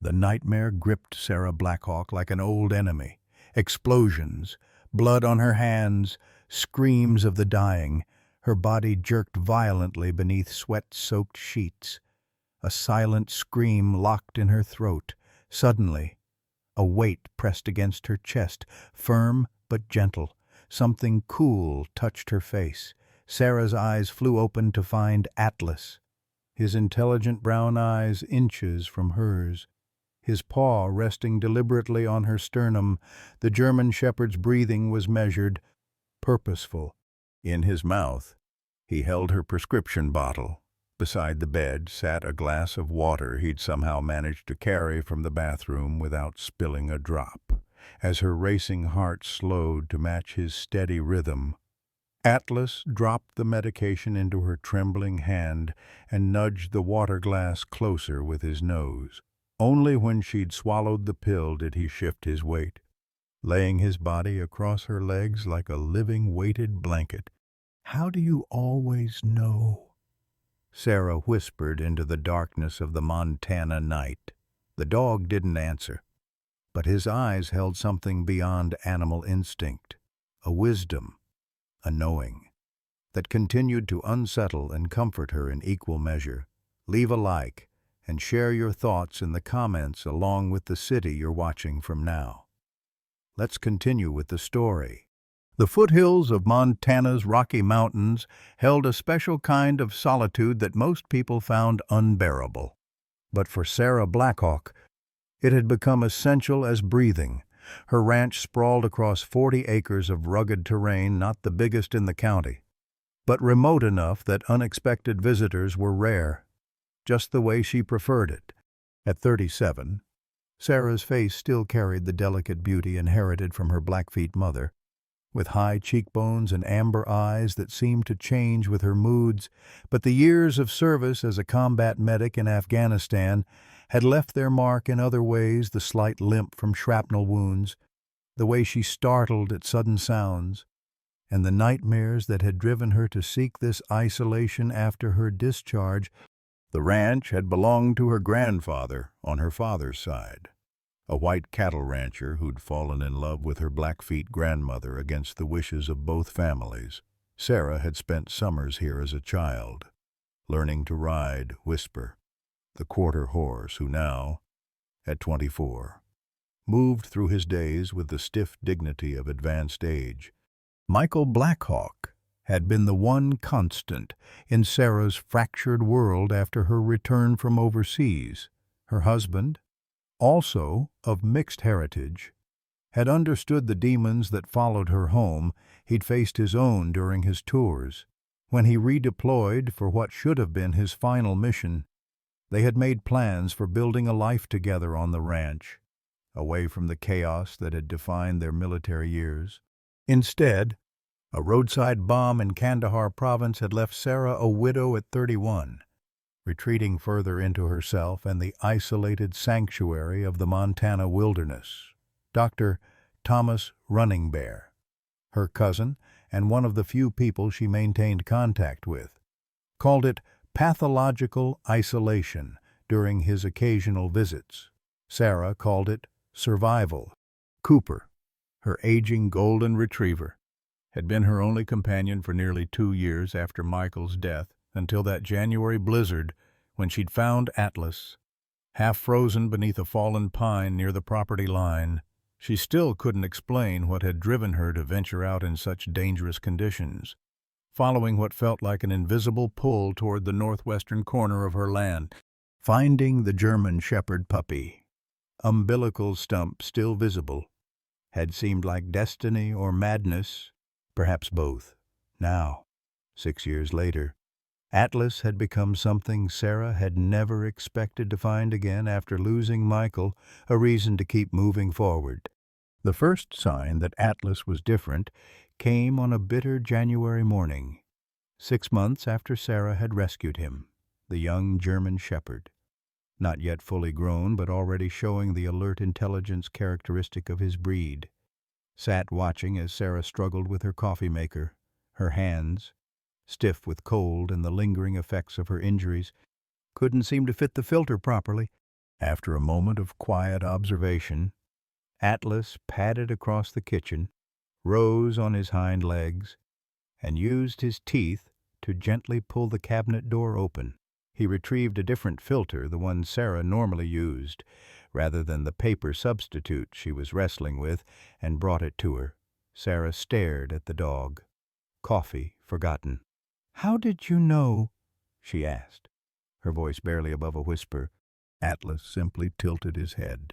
The nightmare gripped Sarah Blackhawk like an old enemy. Explosions, blood on her hands, screams of the dying. Her body jerked violently beneath sweat-soaked sheets. A silent scream locked in her throat. Suddenly, a weight pressed against her chest, firm but gentle. Something cool touched her face. Sarah's eyes flew open to find Atlas, his intelligent brown eyes inches from hers, his paw resting deliberately on her sternum. The German shepherd's breathing was measured, purposeful. In his mouth, he held her prescription bottle. Beside the bed sat a glass of water he'd somehow managed to carry from the bathroom without spilling a drop. As her racing heart slowed to match his steady rhythm, Atlas dropped the medication into her trembling hand and nudged the water glass closer with his nose. Only when she'd swallowed the pill did he shift his weight, laying his body across her legs like a living weighted blanket. "How do you always know?" Sarah whispered into the darkness of the Montana night. The dog didn't answer, but his eyes held something beyond animal instinct, a wisdom, a knowing, that continued to unsettle and comfort her in equal measure. Leave a like and share your thoughts in the comments along with the city you're watching from now. Let's continue with the story. The foothills of Montana's Rocky Mountains held a special kind of solitude that most people found unbearable. But for Sarah Blackhawk, it had become essential as breathing. Her ranch sprawled across 40 acres of rugged terrain, not the biggest in the county, but remote enough that unexpected visitors were rare, just the way she preferred it. At 37, Sarah's face still carried the delicate beauty inherited from her Blackfeet mother, with high cheekbones and amber eyes that seemed to change with her moods, but the years of service as a combat medic in Afghanistan had left their mark in other ways: the slight limp from shrapnel wounds, the way she startled at sudden sounds, and the nightmares that had driven her to seek this isolation after her discharge. The ranch had belonged to her grandfather on her father's side, a white cattle rancher who'd fallen in love with her Blackfeet grandmother against the wishes of both families. Sarah had spent summers here as a child, learning to ride Whisper, the quarter horse who now, at 24, moved through his days with the stiff dignity of advanced age. Michael Blackhawk had been the one constant in Sarah's fractured world after her return from overseas. Her husband, also of mixed heritage, had understood the demons that followed her home. He'd faced his own during his tours. When he redeployed for what should have been his final mission, they had made plans for building a life together on the ranch, away from the chaos that had defined their military years. Instead, a roadside bomb in Kandahar province had left Sarah a widow at 31. Retreating further into herself and the isolated sanctuary of the Montana wilderness. Dr. Thomas Running Bear, her cousin and one of the few people she maintained contact with, called it pathological isolation during his occasional visits. Sarah called it survival. Cooper, her aging golden retriever, had been her only companion for nearly 2 years after Michael's death, until that January blizzard when she'd found Atlas, half frozen beneath a fallen pine near the property line. She still couldn't explain what had driven her to venture out in such dangerous conditions, following what felt like an invisible pull toward the northwestern corner of her land. Finding the German shepherd puppy, umbilical stump still visible, had seemed like destiny or madness, perhaps both. Now, 6 years later, Atlas had become something Sarah had never expected to find again after losing Michael, a reason to keep moving forward. The first sign that Atlas was different came on a bitter January morning, 6 months after Sarah had rescued him. The young German shepherd, not yet fully grown but already showing the alert intelligence characteristic of his breed, sat watching as Sarah struggled with her coffee maker. Her hands, stiff with cold and the lingering effects of her injuries, couldn't seem to fit the filter properly. After a moment of quiet observation, Atlas padded across the kitchen, rose on his hind legs, and used his teeth to gently pull the cabinet door open. He retrieved a different filter, the one Sarah normally used, rather than the paper substitute she was wrestling with, and brought it to her. Sarah stared at the dog. Coffee forgotten. "How did you know?" she asked, her voice barely above a whisper. Atlas simply tilted his head,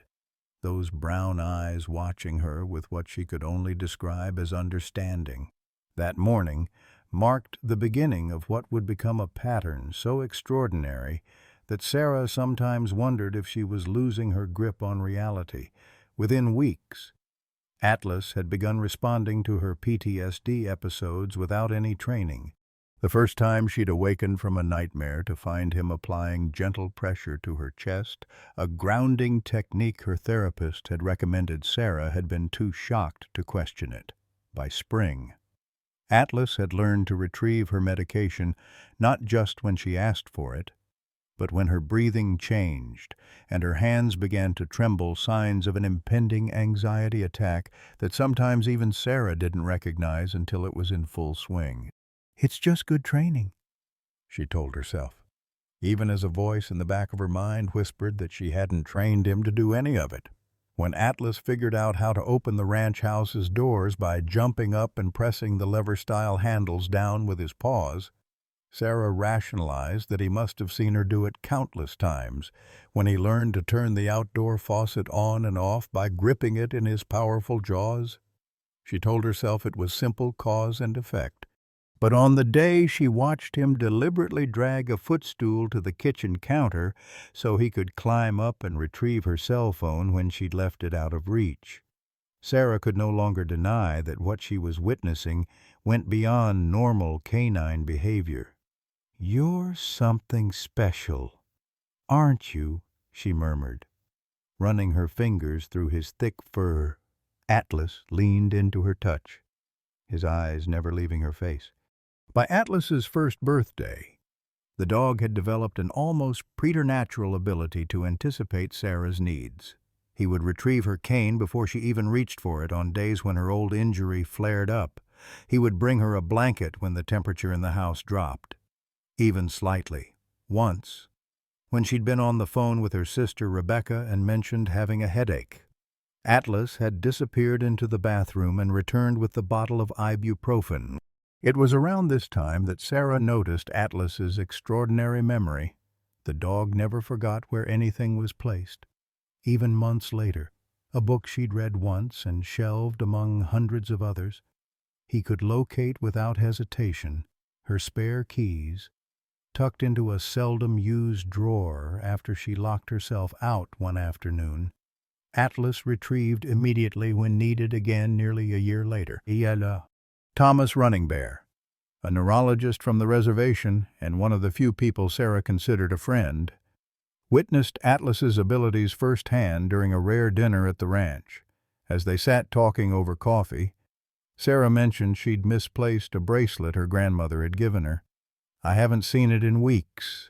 those brown eyes watching her with what she could only describe as understanding. That morning marked the beginning of what would become a pattern so extraordinary that Sarah sometimes wondered if she was losing her grip on reality. Within weeks, Atlas had begun responding to her PTSD episodes without any training. The first time she'd awakened from a nightmare to find him applying gentle pressure to her chest, a grounding technique her therapist had recommended, Sarah had been too shocked to question it. By spring, Atlas had learned to retrieve her medication not just when she asked for it, but when her breathing changed and her hands began to tremble, signs of an impending anxiety attack that sometimes even Sarah didn't recognize until it was in full swing. "It's just good training," she told herself, even as a voice in the back of her mind whispered that she hadn't trained him to do any of it. When Atlas figured out how to open the ranch house's doors by jumping up and pressing the lever-style handles down with his paws, Sarah rationalized that he must have seen her do it countless times when he learned to turn the outdoor faucet on and off by gripping it in his powerful jaws. She told herself it was simple cause and effect. But on the day she watched him deliberately drag a footstool to the kitchen counter so he could climb up and retrieve her cell phone when she'd left it out of reach, Sarah could no longer deny that what she was witnessing went beyond normal canine behavior. "You're something special, aren't you?" she murmured, running her fingers through his thick fur. Atlas leaned into her touch, his eyes never leaving her face. By Atlas's first birthday, the dog had developed an almost preternatural ability to anticipate Sarah's needs. He would retrieve her cane before she even reached for it on days when her old injury flared up. He would bring her a blanket when the temperature in the house dropped, even slightly. Once, when she'd been on the phone with her sister Rebecca and mentioned having a headache, Atlas had disappeared into the bathroom and returned with the bottle of ibuprofen. It was around this time that Sarah noticed Atlas's extraordinary memory. The dog never forgot where anything was placed. Even months later, a book she'd read once and shelved among hundreds of others, he could locate without hesitation her spare keys, tucked into a seldom-used drawer after she locked herself out one afternoon. Atlas retrieved immediately when needed again nearly a year later. Thomas Running Bear, a neurologist from the reservation and one of the few people Sarah considered a friend, witnessed Atlas's abilities firsthand during a rare dinner at the ranch. As they sat talking over coffee, Sarah mentioned she'd misplaced a bracelet her grandmother had given her. "I haven't seen it in weeks,"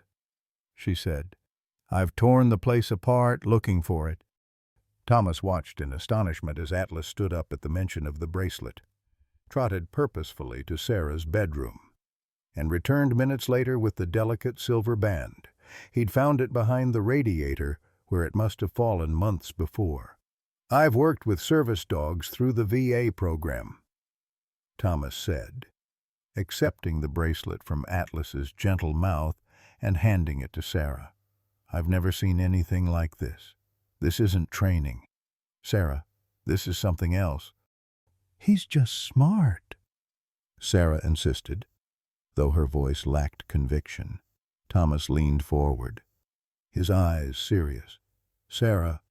she said. "I've torn the place apart looking for it." Thomas watched in astonishment as Atlas stood up at the mention of the bracelet, trotted purposefully to Sarah's bedroom, and returned minutes later with the delicate silver band. He'd found it behind the radiator where it must have fallen months before. "I've worked with service dogs through the VA program," Thomas said, accepting the bracelet from Atlas's gentle mouth and handing it to Sarah. "I've never seen anything like this. This isn't training. Sarah, this is something else." "He's just smart," Sarah insisted, though her voice lacked conviction. Thomas leaned forward, his eyes serious. "Sarah,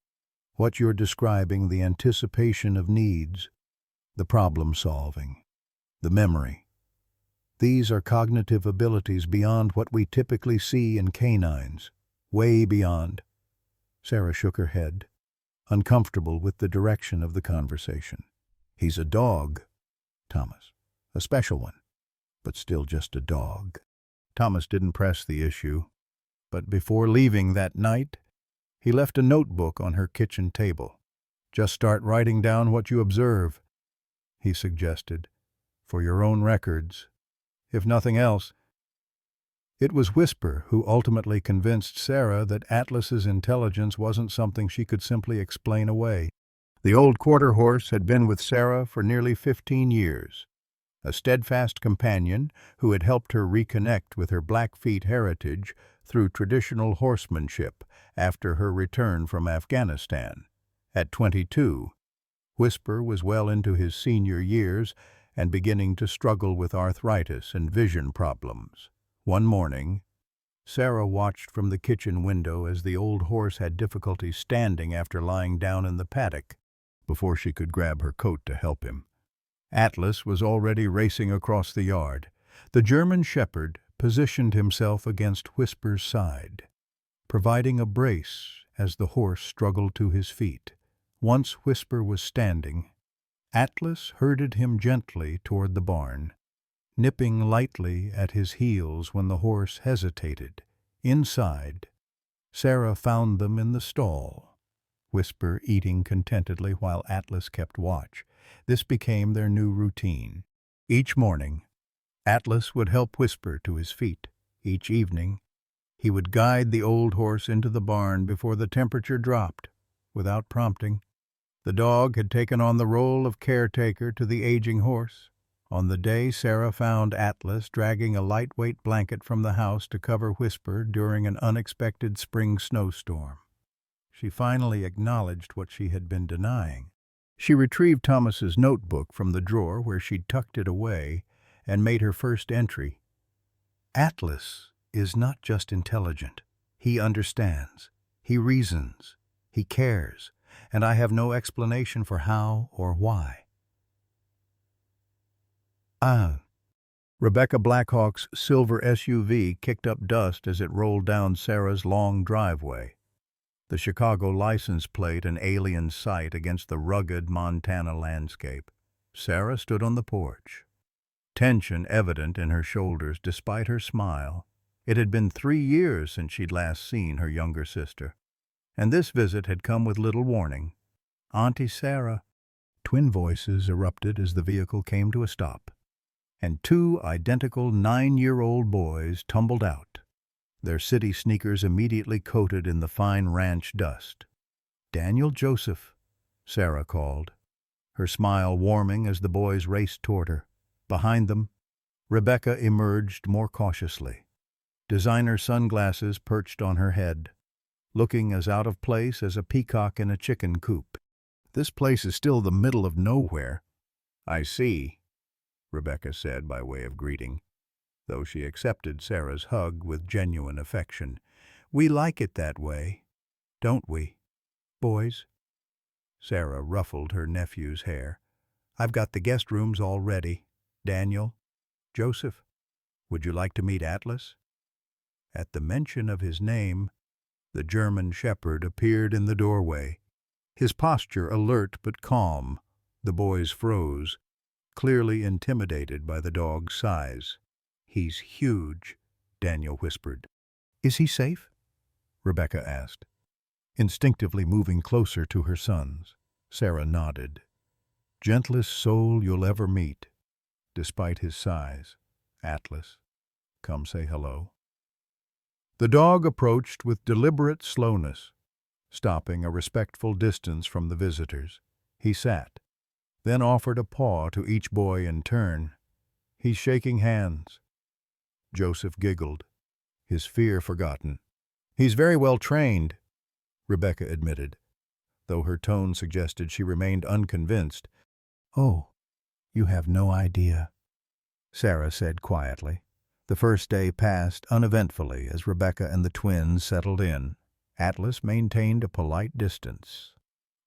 what you're describing, the anticipation of needs, the problem-solving, the memory, these are cognitive abilities beyond what we typically see in canines, way beyond." Sarah shook her head, uncomfortable with the direction of the conversation. "He's a dog, Thomas, a special one, but still just a dog." Thomas didn't press the issue, but before leaving that night, He left a notebook on her kitchen table. "Just start writing down what you observe," he suggested, "for your own records. If nothing else." It was Whisper who ultimately convinced Sarah that Atlas's intelligence wasn't something she could simply explain away. The old quarter horse had been with Sarah for nearly 15 years, a steadfast companion who had helped her reconnect with her Blackfeet heritage through traditional horsemanship after her return from Afghanistan. At 22, Whisper was well into his senior years and beginning to struggle with arthritis and vision problems. One morning, Sarah watched from the kitchen window as the old horse had difficulty standing after lying down in the paddock before she could grab her coat to help him. Atlas was already racing across the yard. The German shepherd positioned himself against Whisper's side, providing a brace as the horse struggled to his feet. Once Whisper was standing, Atlas herded him gently toward the barn, nipping lightly at his heels when the horse hesitated. Inside, Sarah found them in the stall, Whisper eating contentedly while Atlas kept watch. This became their new routine. Each morning, Atlas would help Whisper to his feet. Each evening, he would guide the old horse into the barn before the temperature dropped. Without prompting, the dog had taken on the role of caretaker to the aging horse. On the day Sarah found Atlas dragging a lightweight blanket from the house to cover Whisper during an unexpected spring snowstorm, she finally acknowledged what she had been denying. She retrieved Thomas's notebook from the drawer where she'd tucked it away and made her first entry. "Atlas is not just intelligent. He understands. He reasons. He cares. And I have no explanation for how or why." Rebecca Blackhawk's silver SUV kicked up dust as it rolled down Sarah's long driveway, the Chicago license plate an alien sight against the rugged Montana landscape. Sarah stood on the porch, tension evident in her shoulders despite her smile. It had been 3 years since she'd last seen her younger sister, and this visit had come with little warning. "Auntie Sarah." Twin voices erupted as the vehicle came to a stop, and 2 identical 9-year-old boys tumbled out, their city sneakers immediately coated in the fine ranch dust. "Daniel Joseph," Sarah called, her smile warming as the boys raced toward her. Behind them, Rebecca emerged more cautiously, designer sunglasses perched on her head, looking as out of place as a peacock in a chicken coop. "This place is still the middle of nowhere." "I see," Rebecca said by way of greeting, though she accepted Sarah's hug with genuine affection. "We like it that way, don't we, boys?" Sarah ruffled her nephew's hair. "I've got the guest rooms all ready. Daniel, Joseph, would you like to meet Atlas?" At the mention of his name, the German shepherd appeared in the doorway, his posture alert but calm. The boys froze, clearly intimidated by the dog's size. "He's huge," Daniel whispered. "Is he safe?" Rebecca asked, instinctively moving closer to her sons. Sarah nodded. "Gentlest soul you'll ever meet, despite his size. Atlas, come say hello." The dog approached with deliberate slowness, stopping a respectful distance from the visitors. He sat, then offered a paw to each boy in turn. "He's shaking hands." Joseph giggled, his fear forgotten. "He's very well trained," Rebecca admitted, though her tone suggested she remained unconvinced. "Oh, you have no idea," Sarah said quietly. The first day passed uneventfully as Rebecca and the twins settled in. Atlas maintained a polite distance,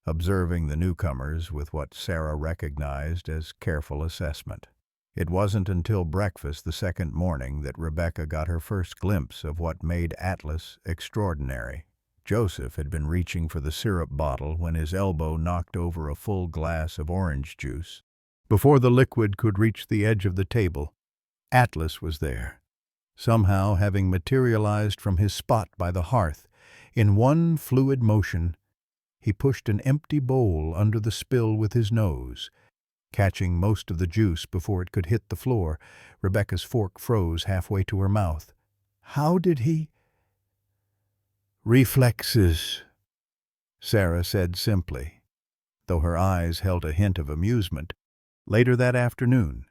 observing the newcomers with what Sarah recognized as careful assessment. It wasn't until breakfast the second morning that Rebecca got her first glimpse of what made Atlas extraordinary. Joseph had been reaching for the syrup bottle when his elbow knocked over a full glass of orange juice. Before the liquid could reach the edge of the table, Atlas was there, somehow having materialized from his spot by the hearth, In one fluid motion, he pushed an empty bowl under the spill with his nose, catching most of the juice before it could hit the floor. Rebecca's fork froze halfway to her mouth. How did he? Reflexes, Sarah said simply, though her eyes held a hint of amusement. Later that afternoon,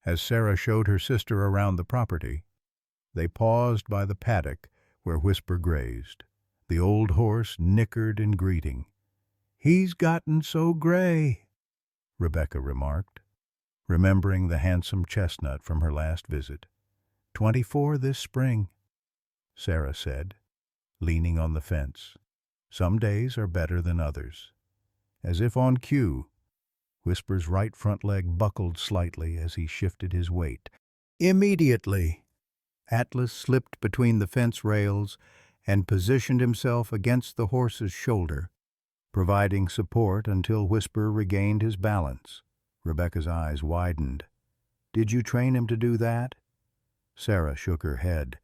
as Sarah showed her sister around the property, they paused by the paddock where Whisper grazed. The old horse nickered in greeting. "He's gotten so gray," Rebecca remarked, remembering the handsome chestnut from her last visit. 24 this spring, Sarah said, leaning on the fence. Some days are better than others. As if on cue, Whisper's right front leg buckled slightly as he shifted his weight. Immediately, Atlas slipped between the fence rails and positioned himself against the horse's shoulder, providing support until Whisper regained his balance. Rebecca's eyes widened. "Did you train him to do that?" Sarah shook her head.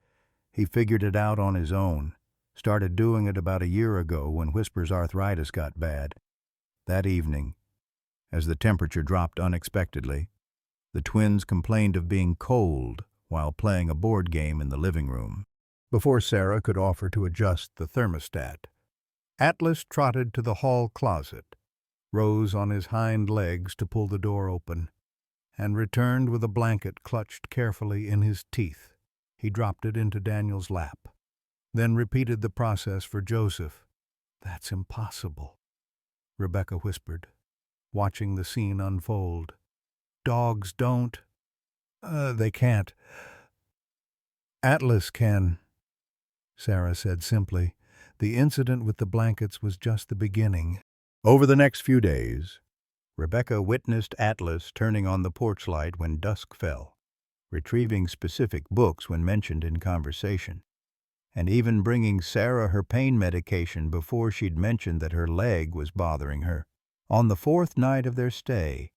"He figured it out on his own. Started doing it about a year ago when Whisper's arthritis got bad. That evening, as the temperature dropped unexpectedly, the twins complained of being cold while playing a board game in the living room. Before Sarah could offer to adjust the thermostat, Atlas trotted to the hall closet, rose on his hind legs to pull the door open, and returned with a blanket clutched carefully in his teeth. He dropped it into Daniel's lap, then repeated the process for Joseph. "That's impossible," Rebecca whispered, watching the scene unfold. "Dogs don't. They can't. Atlas can," Sarah said simply. The incident with the blankets was just the beginning. Over the next few days, Rebecca witnessed Atlas turning on the porch light when dusk fell, retrieving specific books when mentioned in conversation, and even bringing Sarah her pain medication before she'd mentioned that her leg was bothering her. On the fourth night of their stay,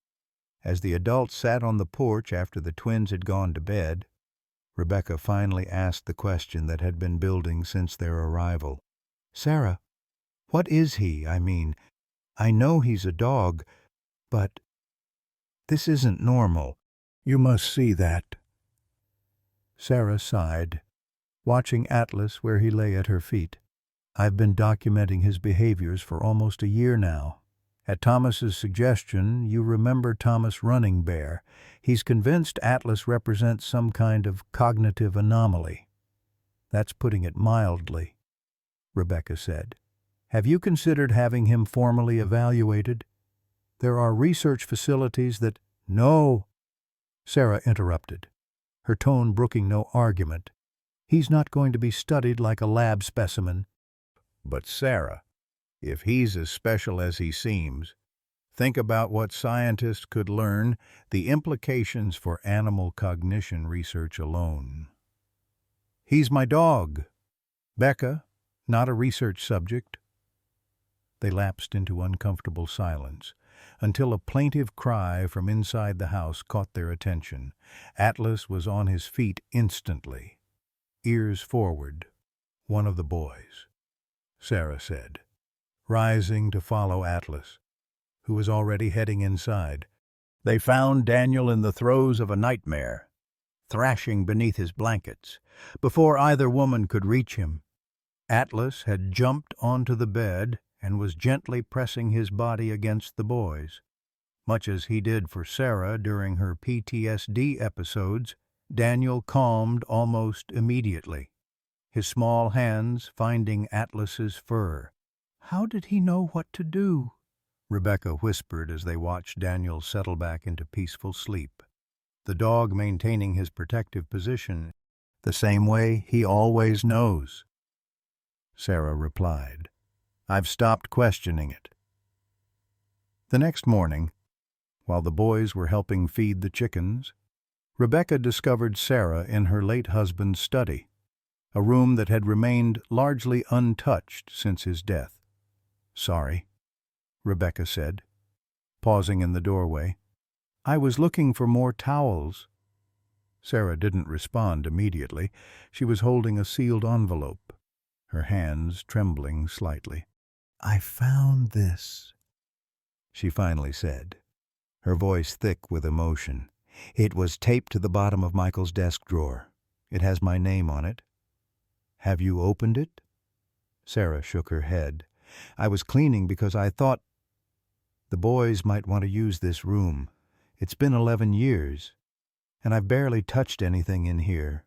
as the adults sat on the porch after the twins had gone to bed, Rebecca finally asked the question that had been building since their arrival. "Sarah, what is he? I mean, I know he's a dog, but this isn't normal. You must see that." Sarah sighed, watching Atlas where he lay at her feet. "I've been documenting his behaviors for almost a year now. At Thomas's suggestion, you remember Thomas Running Bear. He's convinced Atlas represents some kind of cognitive anomaly. That's putting it mildly," Rebecca said. "Have you considered having him formally evaluated? There are research facilities that—" "No," Sarah interrupted, her tone brooking no argument. "He's not going to be studied like a lab specimen." "But Sarah, if he's as special as he seems, think about what scientists could learn, the implications for animal cognition research alone." "He's my dog, Becca, not a research subject." They lapsed into uncomfortable silence, until a plaintive cry from inside the house caught their attention. Atlas was on his feet instantly, ears forward. "One of the boys," Sarah said, rising to follow Atlas, who was already heading inside. They found Daniel in the throes of a nightmare, thrashing beneath his blankets. Before either woman could reach him, Atlas had jumped onto the bed and was gently pressing his body against the boys. Much as he did for Sarah during her PTSD episodes, Daniel calmed almost immediately, his small hands finding Atlas's fur. "How did he know what to do?" Rebecca whispered as they watched Daniel settle back into peaceful sleep, the dog maintaining his protective position, "the same way he always knows," Sarah replied. "I've stopped questioning it." The next morning, while the boys were helping feed the chickens, Rebecca discovered Sarah in her late husband's study, a room that had remained largely untouched since his death. "Sorry," Rebecca said, pausing in the doorway. "I was looking for more towels." Sarah didn't respond immediately. She was holding a sealed envelope, her hands trembling slightly. "I found this," she finally said, her voice thick with emotion. "It was taped to the bottom of Michael's desk drawer. It has my name on it. Have you opened it?" Sarah shook her head. "I was cleaning because I thought the boys might want to use this room. It's been 11 years, and I've barely touched anything in here."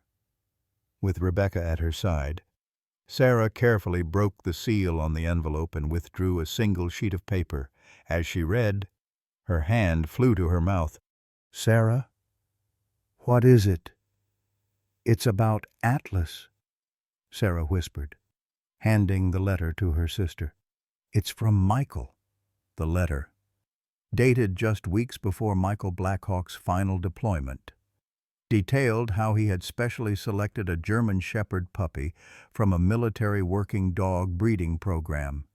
With Rebecca at her side, Sarah carefully broke the seal on the envelope and withdrew a single sheet of paper. As she read, her hand flew to her mouth. "Sarah, what is it?" "It's about Atlas," Sarah whispered, handing the letter to her sister. "It's from Michael." The letter, dated just weeks before Michael Blackhawk's final deployment, detailed how he had specially selected a German Shepherd puppy from a military working dog breeding program,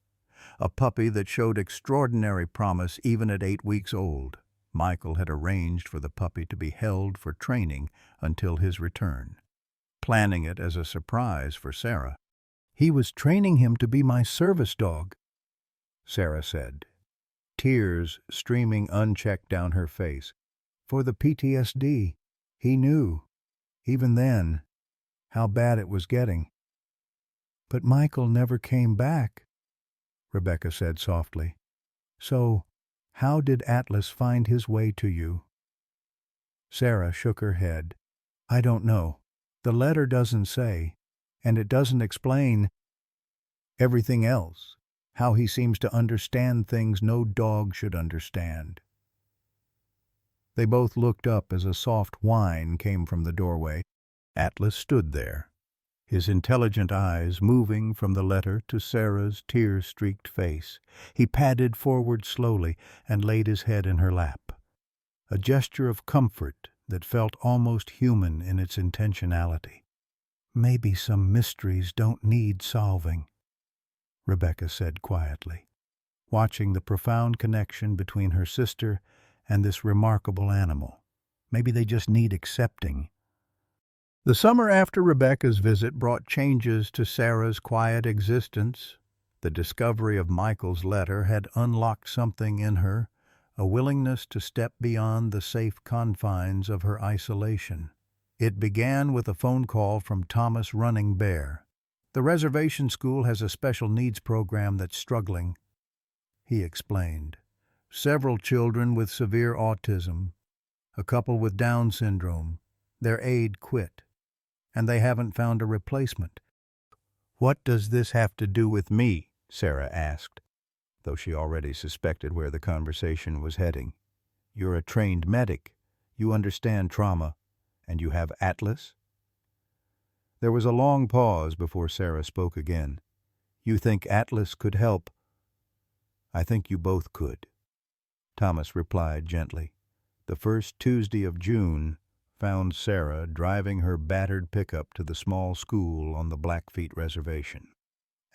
a puppy that showed extraordinary promise even at 8 weeks old. Michael had arranged for the puppy to be held for training until his return, planning it as a surprise for Sarah. "He was training him to be my service dog," Sarah said, tears streaming unchecked down her face. "For the PTSD. He knew, even then, how bad it was getting." "But Michael never came back," Rebecca said softly. "So, how did Atlas find his way to you?" Sarah shook her head. "I don't know. The letter doesn't say, and it doesn't explain everything else, how he seems to understand things no dog should understand." They both looked up as a soft whine came from the doorway. Atlas stood there, his intelligent eyes moving from the letter to Sarah's tear-streaked face. He padded forward slowly and laid his head in her lap, a gesture of comfort that felt almost human in its intentionality. "Maybe some mysteries don't need solving," Rebecca said quietly, watching the profound connection between her sister and this remarkable animal. "Maybe they just need accepting." The summer after Rebecca's visit brought changes to Sarah's quiet existence. The discovery of Michael's letter had unlocked something in her, a willingness to step beyond the safe confines of her isolation. It began with a phone call from Thomas Running Bear. "The reservation school has a special needs program that's struggling," he explained. "Several children with severe autism, a couple with Down syndrome. Their aide quit, and they haven't found a replacement." "What does this have to do with me?" Sarah asked, though she already suspected where the conversation was heading. "You're a trained medic. You understand trauma, and you have Atlas?" There was a long pause before Sarah spoke again. "You think Atlas could help?" "I think you both could," Thomas replied gently. The first Tuesday of June found Sarah driving her battered pickup to the small school on the Blackfeet Reservation,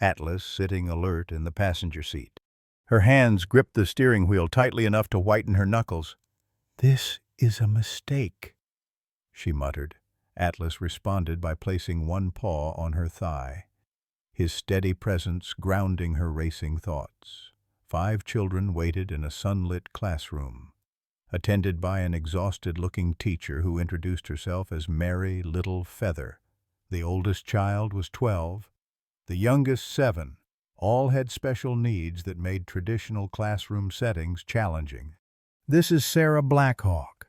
Atlas sitting alert in the passenger seat. Her hands gripped the steering wheel tightly enough to whiten her knuckles. "This is a mistake," she muttered. Atlas responded by placing one paw on her thigh, his steady presence grounding her racing thoughts. 5 children waited in a sunlit classroom, attended by an exhausted-looking teacher who introduced herself as Mary Little Feather. The oldest child was 12, the youngest 7. All had special needs that made traditional classroom settings challenging. "This is Sarah Blackhawk,"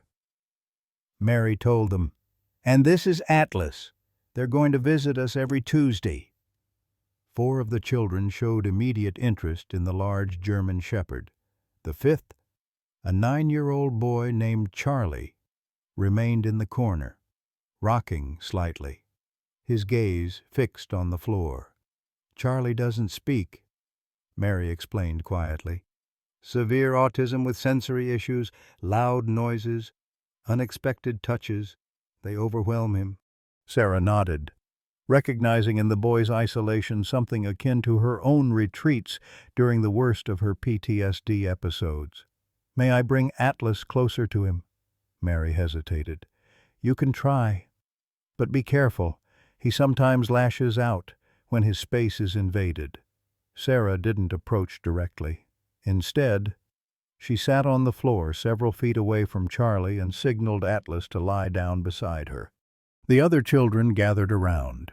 Mary told them. "And this is Atlas. They're going to visit us every Tuesday." 4 of the children showed immediate interest in the large German Shepherd. The 5th, a 9-year-old boy named Charlie, remained in the corner, rocking slightly, his gaze fixed on the floor. "Charlie doesn't speak," Mary explained quietly. "Severe autism with sensory issues, loud noises, unexpected touches. They overwhelm him." Sarah nodded, recognizing in the boy's isolation something akin to her own retreats during the worst of her PTSD episodes. "May I bring Atlas closer to him?" Mary hesitated. "You can try, but be careful. He sometimes lashes out when his space is invaded. Sarah didn't approach directly. Instead, she sat on the floor several feet away from Charlie and signaled Atlas to lie down beside her. The other children gathered around,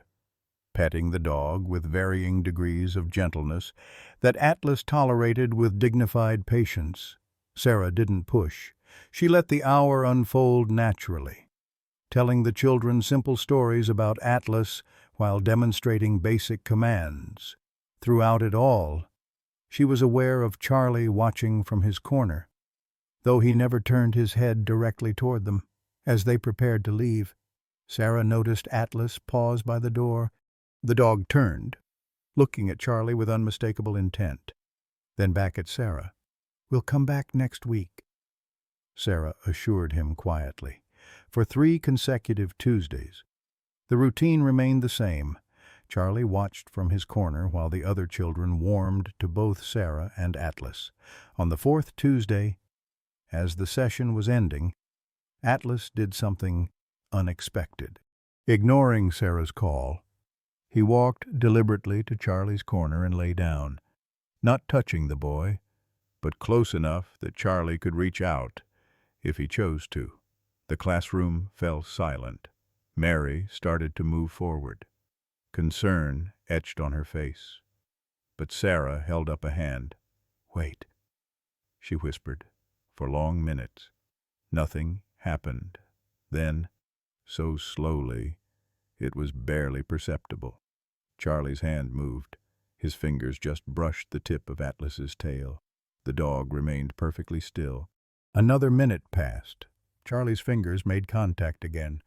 petting the dog with varying degrees of gentleness that Atlas tolerated with dignified patience. Sarah didn't push. She let the hour unfold naturally, telling the children simple stories about Atlas while demonstrating basic commands. Throughout it all, she was aware of Charlie watching from his corner, though he never turned his head directly toward them. As they prepared to leave, Sarah noticed Atlas pause by the door. The dog turned, looking at Charlie with unmistakable intent, then back at Sarah. "We'll come back next week," Sarah assured him quietly. For 3 consecutive Tuesdays, the routine remained the same. Charlie watched from his corner while the other children warmed to both Sarah and Atlas. On the 4th Tuesday, as the session was ending, Atlas did something unexpected. Ignoring Sarah's call, he walked deliberately to Charlie's corner and lay down, not touching the boy, but close enough that Charlie could reach out if he chose to. The classroom fell silent. Mary started to move forward, concern etched on her face. But Sarah held up a hand. "Wait," she whispered. For long minutes, nothing happened. Then, so slowly, it was barely perceptible, Charlie's hand moved. His fingers just brushed the tip of Atlas's tail. The dog remained perfectly still. Another minute passed. Charlie's fingers made contact again,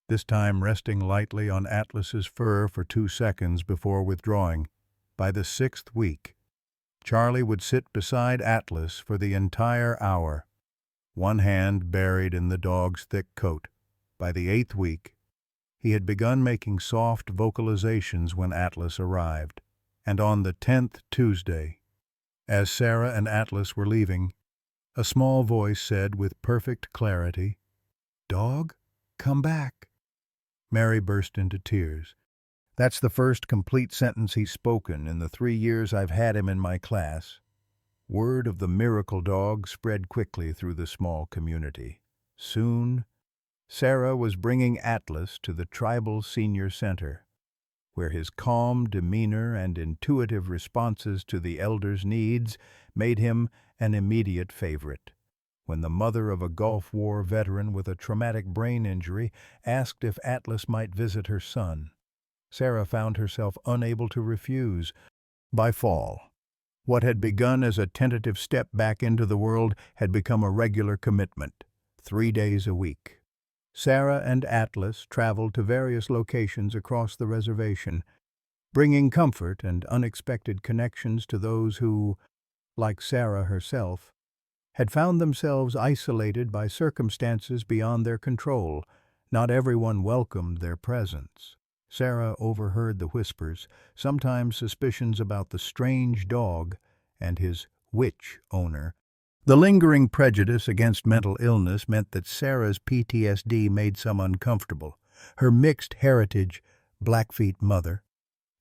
this time resting lightly on Atlas's fur for 2 seconds before withdrawing. By the 6th week, Charlie would sit beside Atlas for the entire hour, one hand buried in the dog's thick coat. By the 8th week, he had begun making soft vocalizations when Atlas arrived. And on the 10th Tuesday, as Sarah and Atlas were leaving, a small voice said with perfect clarity, "Dog, come back." Mary burst into tears. "That's the first complete sentence he's spoken in the 3 years I've had him in my class." Word of the miracle dog spread quickly through the small community. Soon, Sarah was bringing Atlas to the tribal senior center, where his calm demeanor and intuitive responses to the elders' needs made him an immediate favorite. When the mother of a Gulf War veteran with a traumatic brain injury asked if Atlas might visit her son, Sarah found herself unable to refuse. By fall, what had begun as a tentative step back into the world had become a regular commitment, 3 days a week. Sarah and Atlas traveled to various locations across the reservation, bringing comfort and unexpected connections to those who, like Sarah herself, had found themselves isolated by circumstances beyond their control. Not everyone welcomed their presence. Sarah overheard the whispers, sometimes suspicions about the strange dog and his witch owner. The lingering prejudice against mental illness meant that Sarah's PTSD made some uncomfortable. Her mixed heritage, Blackfeet mother,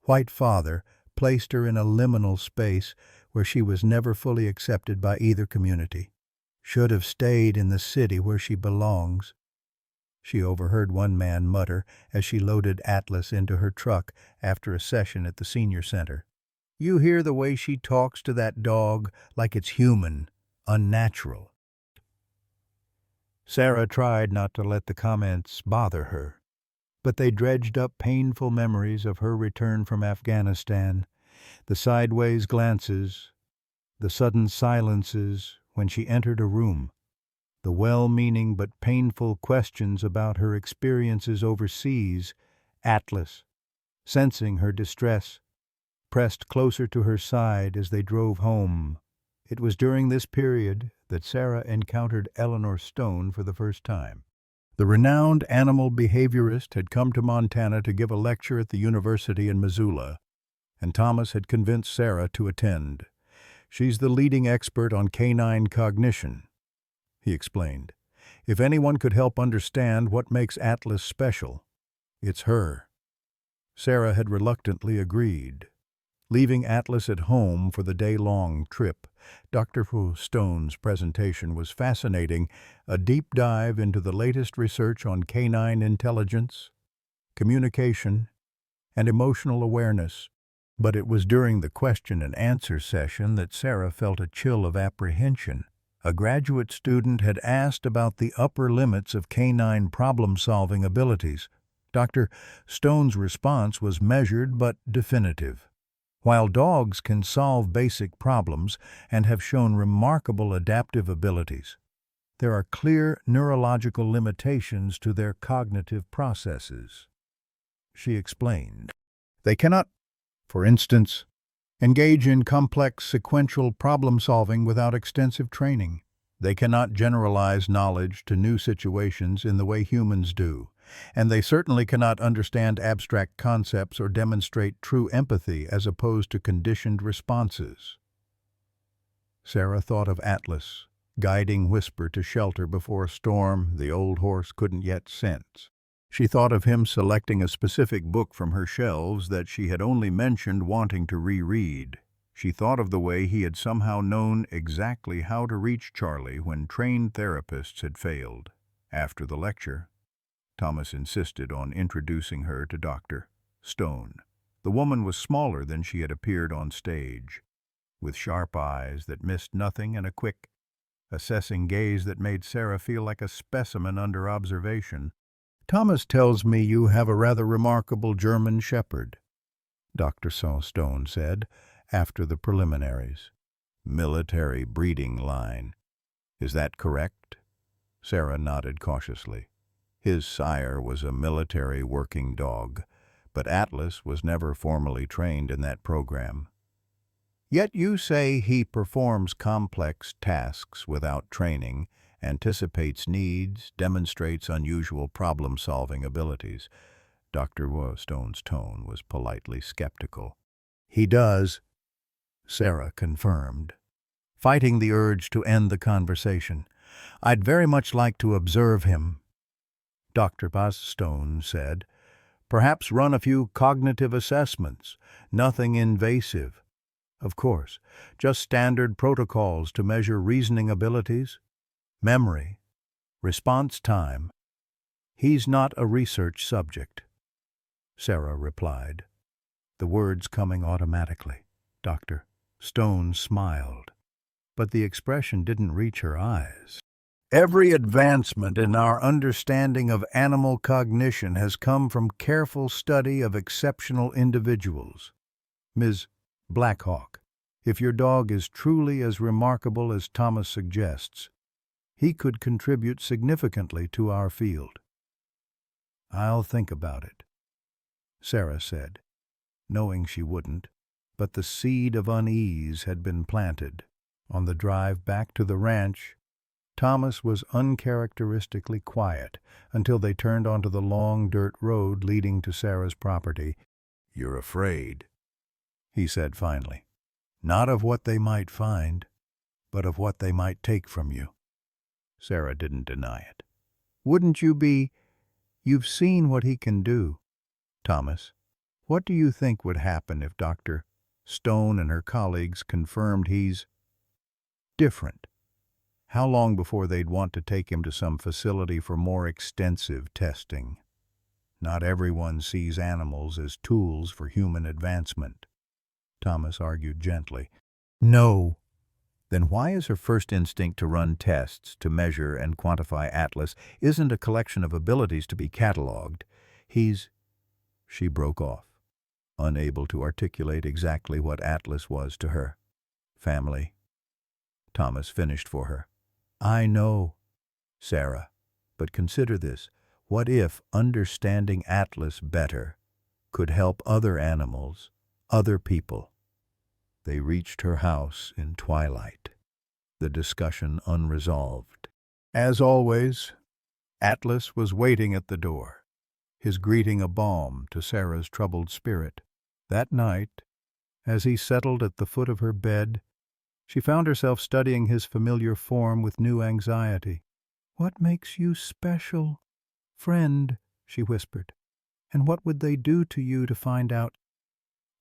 white father, placed her in a liminal space where she was never fully accepted by either community. "Should have stayed in the city where she belongs," she overheard one man mutter as she loaded Atlas into her truck after a session at the senior center. "You hear the way she talks to that dog, like it's human. Unnatural." Sarah tried not to let the comments bother her, but they dredged up painful memories of her return from Afghanistan, the sideways glances, the sudden silences when she entered a room, the well-meaning but painful questions about her experiences overseas. Atlas, sensing her distress, pressed closer to her side as they drove home. It was during this period that Sarah encountered Eleanor Stone for the first time. The renowned animal behaviorist had come to Montana to give a lecture at the university in Missoula, and Thomas had convinced Sarah to attend. "She's the leading expert on canine cognition," he explained. "If anyone could help understand what makes Atlas special, it's her." Sarah had reluctantly agreed. Leaving Atlas at home for the day-long trip, Dr. Stone's presentation was fascinating, a deep dive into the latest research on canine intelligence, communication, and emotional awareness. But it was during the question and answer session that Sarah felt a chill of apprehension. A graduate student had asked about the upper limits of canine problem-solving abilities. Dr. Stone's response was measured but definitive. While dogs can solve basic problems and have shown remarkable adaptive abilities, there are clear neurological limitations to their cognitive processes. She explained. They cannot, for instance, engage in complex sequential problem-solving without extensive training. They cannot generalize knowledge to new situations in the way humans do, and they certainly cannot understand abstract concepts or demonstrate true empathy as opposed to conditioned responses. Sarah thought of Atlas, guiding Whisper to shelter before a storm the old horse couldn't yet sense. She thought of him selecting a specific book from her shelves that she had only mentioned wanting to reread. She thought of the way he had somehow known exactly how to reach Charlie when trained therapists had failed. After the lecture, Thomas insisted on introducing her to Dr. Stone. The woman was smaller than she had appeared on stage, with sharp eyes that missed nothing and a quick, assessing gaze that made Sarah feel like a specimen under observation. "Thomas tells me you have a rather remarkable German shepherd," Dr. Stone said after the preliminaries. "Military breeding line. Is that correct?" Sarah nodded cautiously. His sire was a military working dog, but Atlas was never formally trained in that program. "Yet you say he performs complex tasks without training, anticipates needs, demonstrates unusual problem-solving abilities." Dr. Stone's tone was politely skeptical. "He does," Sarah confirmed, fighting the urge to end the conversation. "I'd very much like to observe him," Dr. Stone said. "Perhaps run a few cognitive assessments, nothing invasive. Of course, just standard protocols to measure reasoning abilities, memory, response time." "He's not a research subject," Sarah replied, the words coming automatically. Dr. Stone smiled, but the expression didn't reach her eyes. "Every advancement in our understanding of animal cognition has come from careful study of exceptional individuals. Ms. Blackhawk, if your dog is truly as remarkable as Thomas suggests, he could contribute significantly to our field." "I'll think about it," Sarah said, knowing she wouldn't, but the seed of unease had been planted. On the drive back to the ranch, Thomas was uncharacteristically quiet until they turned onto the long dirt road leading to Sarah's property. "You're afraid," he said finally. "Not of what they might find, but of what they might take from you." Sarah didn't deny it. "Wouldn't you be? You've seen what he can do. Thomas, what do you think would happen if Dr. Stone and her colleagues confirmed he's different? How long before they'd want to take him to some facility for more extensive testing? Not everyone sees animals as tools for human advancement," Thomas argued gently. "No." "Then why is her first instinct to run tests to measure and quantify Atlas isn't a collection of abilities to be cataloged? He's—" She broke off, unable to articulate exactly what Atlas was to her. "Family," Thomas finished for her. "I know, Sarah, but consider this. What if understanding Atlas better could help other animals, other people?" They reached her house in twilight, the discussion unresolved. As always, Atlas was waiting at the door, his greeting a balm to Sarah's troubled spirit. That night, as he settled at the foot of her bed, she found herself studying his familiar form with new anxiety. "What makes you special, friend?" she whispered. And what would they do to you to find out?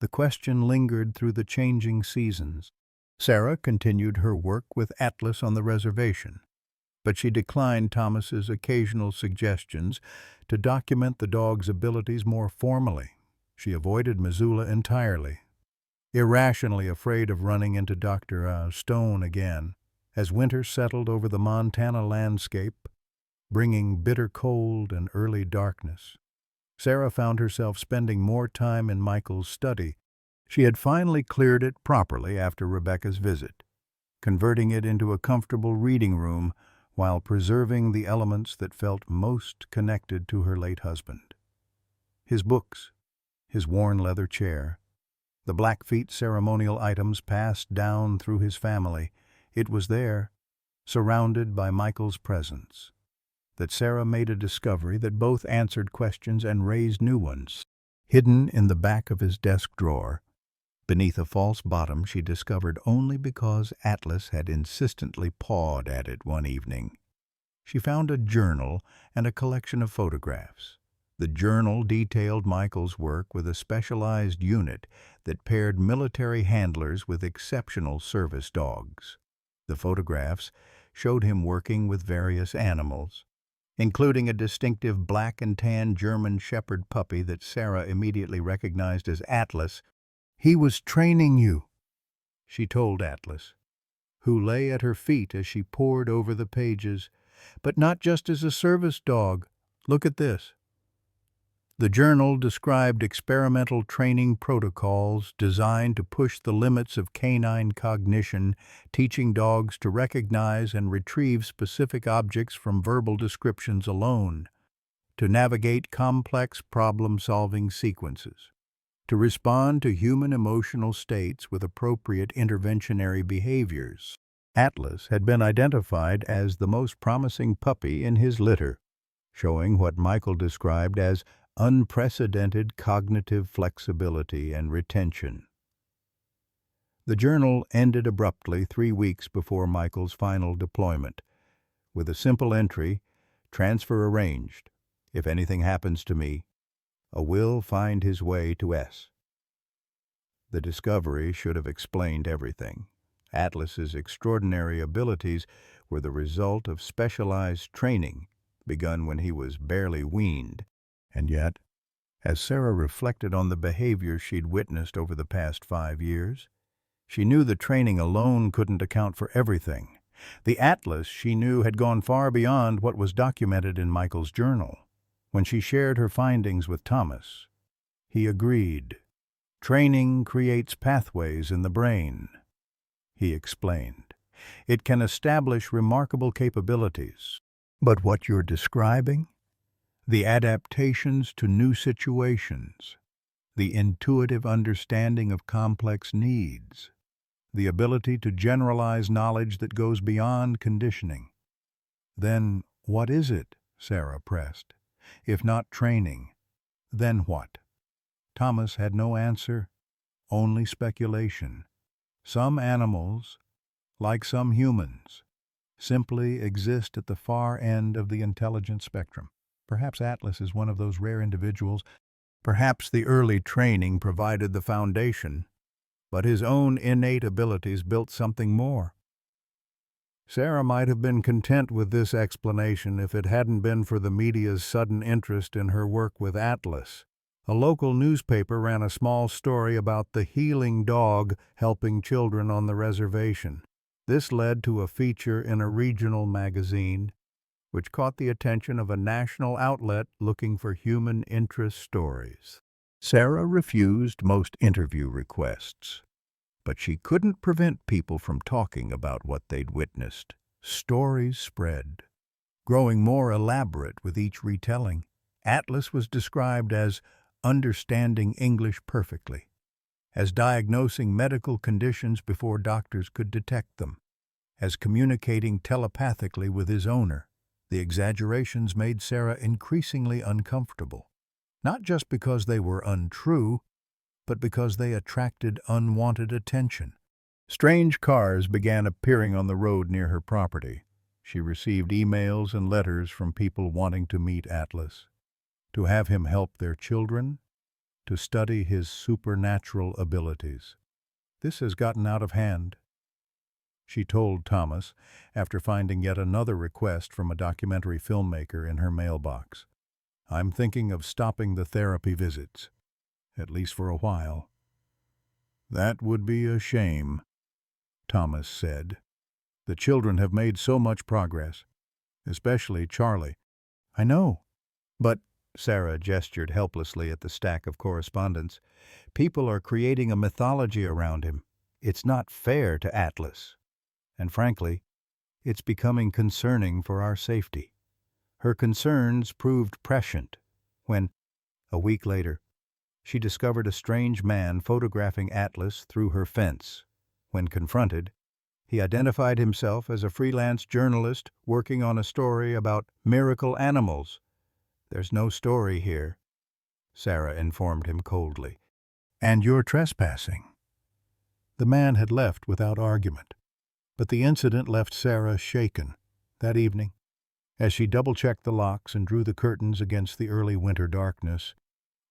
The question lingered through the changing seasons. Sarah continued her work with Atlas on the reservation, but she declined Thomas's occasional suggestions to document the dog's abilities more formally. She avoided Missoula entirely, irrationally afraid of running into Dr. Stone again. As winter settled over the Montana landscape, bringing bitter cold and early darkness, Sarah found herself spending more time in Michael's study. She had finally cleared it properly after Rebecca's visit, converting it into a comfortable reading room while preserving the elements that felt most connected to her late husband. His books, his worn leather chair, the Blackfeet ceremonial items passed down through his family. It was there, surrounded by Michael's presence, that Sarah made a discovery that both answered questions and raised new ones. Hidden in the back of his desk drawer, beneath a false bottom she discovered only because Atlas had insistently pawed at it one evening, she found a journal and a collection of photographs. The journal detailed Michael's work with a specialized unit that paired military handlers with exceptional service dogs. The photographs showed him working with various animals, including a distinctive black and tan German Shepherd puppy that Sarah immediately recognized as Atlas. "He was training you," she told Atlas, who lay at her feet as she pored over the pages. "But not just as a service dog. Look at this." The journal described experimental training protocols designed to push the limits of canine cognition, teaching dogs to recognize and retrieve specific objects from verbal descriptions alone, to navigate complex problem-solving sequences, to respond to human emotional states with appropriate interventionary behaviors. Atlas had been identified as the most promising puppy in his litter, showing what Michael described as unprecedented cognitive flexibility and retention. The journal ended abruptly 3 weeks before Michael's final deployment, with a simple entry, "Transfer arranged. If anything happens to me, a will find his way to S." The discovery should have explained everything. Atlas's extraordinary abilities were the result of specialized training, begun when he was barely weaned. And yet, as Sarah reflected on the behavior she'd witnessed over the past 5 years, she knew the training alone couldn't account for everything. The Atlas, she knew, had gone far beyond what was documented in Michael's journal. When she shared her findings with Thomas, he agreed. "Training creates pathways in the brain," he explained. "It can establish remarkable capabilities. But what you're describing? The adaptations to new situations, the intuitive understanding of complex needs, the ability to generalize knowledge that goes beyond conditioning. Then what is it?" Sarah pressed. "If not training, then what?" Thomas had no answer, only speculation. Some animals, like some humans, simply exist at the far end of the intelligence spectrum. Perhaps Atlas is one of those rare individuals. Perhaps the early training provided the foundation, but his own innate abilities built something more. Sarah might have been content with this explanation if it hadn't been for the media's sudden interest in her work with Atlas. A local newspaper ran a small story about the healing dog helping children on the reservation. This led to a feature in a regional magazine, which caught the attention of a national outlet looking for human interest stories. Sarah refused most interview requests, but she couldn't prevent people from talking about what they'd witnessed. Stories spread, growing more elaborate with each retelling. Atlas was described as understanding English perfectly, as diagnosing medical conditions before doctors could detect them, as communicating telepathically with his owner. The exaggerations made Sarah increasingly uncomfortable, not just because they were untrue, but because they attracted unwanted attention. Strange cars began appearing on the road near her property. She received emails and letters from people wanting to meet Atlas. to have him help their children, to study his supernatural abilities. This has gotten out of hand, she told Thomas after finding yet another request from a documentary filmmaker in her mailbox. I'm thinking of stopping the therapy visits, at least for a while. That would be a shame, Thomas said. The children have made so much progress, especially Charlie. I know, but Sarah gestured helplessly at the stack of correspondence. People are creating a mythology around him. It's not fair to Atlas. And frankly, it's becoming concerning for our safety. Her concerns proved prescient when, a week later, she discovered a strange man photographing Atlas through her fence. When confronted, he identified himself as a freelance journalist working on a story about miracle animals. There's no story here, Sarah informed him coldly. And you're trespassing. The man had left without argument, but the incident left Sarah shaken. That evening, as she double-checked the locks and drew the curtains against the early winter darkness,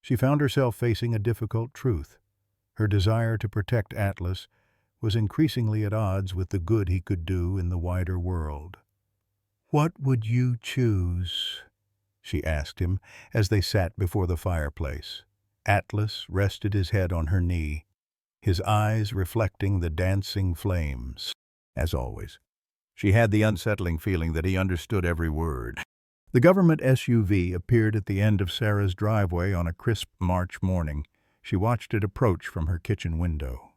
she found herself facing a difficult truth. Her desire to protect Atlas was increasingly at odds with the good he could do in the wider world. "What would you choose?" she asked him as they sat before the fireplace. Atlas rested his head on her knee, his eyes reflecting the dancing flames. As always, she had the unsettling feeling that he understood every word. The government SUV appeared at the end of Sarah's driveway on a crisp March morning. She watched it approach from her kitchen window,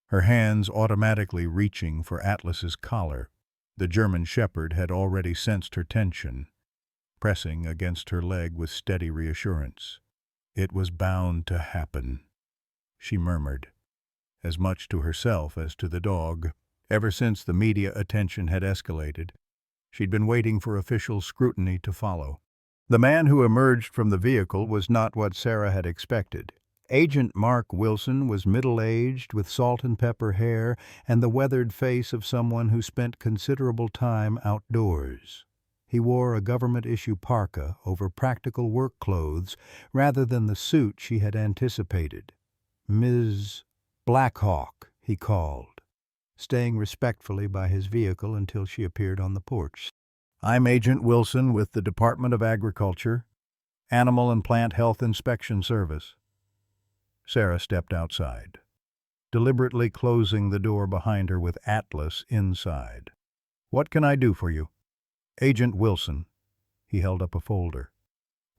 her hands automatically reaching for Atlas's collar. The German shepherd had already sensed her tension, pressing against her leg with steady reassurance. It was bound to happen, she murmured, as much to herself as to the dog. Ever since the media attention had escalated, she'd been waiting for official scrutiny to follow. The man who emerged from the vehicle was not what Sarah had expected. Agent Mark Wilson was middle-aged, with salt and pepper hair and the weathered face of someone who spent considerable time outdoors. He wore a government-issue parka over practical work clothes rather than the suit she had anticipated. "Ms. Blackhawk," he called, staying respectfully by his vehicle until she appeared on the porch. "I'm Agent Wilson with the Department of Agriculture, Animal and Plant Health Inspection Service." Sarah stepped outside, deliberately closing the door behind her with Atlas inside. "What can I do for you?" "Agent Wilson." He held up a folder.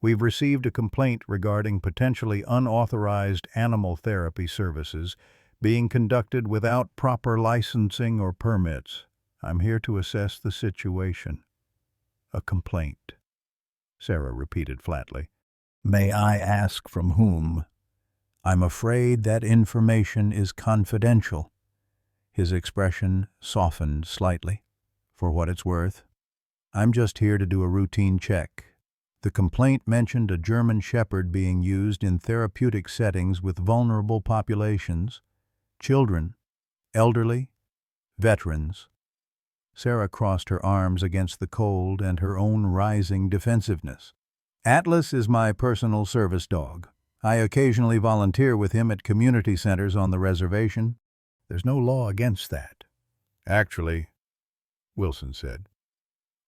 "We've received a complaint regarding potentially unauthorized animal therapy services being conducted without proper licensing or permits. I'm here to assess the situation." "A complaint," Sarah repeated flatly. "May I ask from whom?" "I'm afraid that information is confidential." His expression softened slightly. "For what it's worth, I'm just here to do a routine check. The complaint mentioned a German shepherd being used in therapeutic settings with vulnerable populations, children, elderly, veterans." Sarah crossed her arms against the cold and her own rising defensiveness. "Atlas is my personal service dog. I occasionally volunteer with him at community centers on the reservation. There's no law against that." "Actually," Wilson said,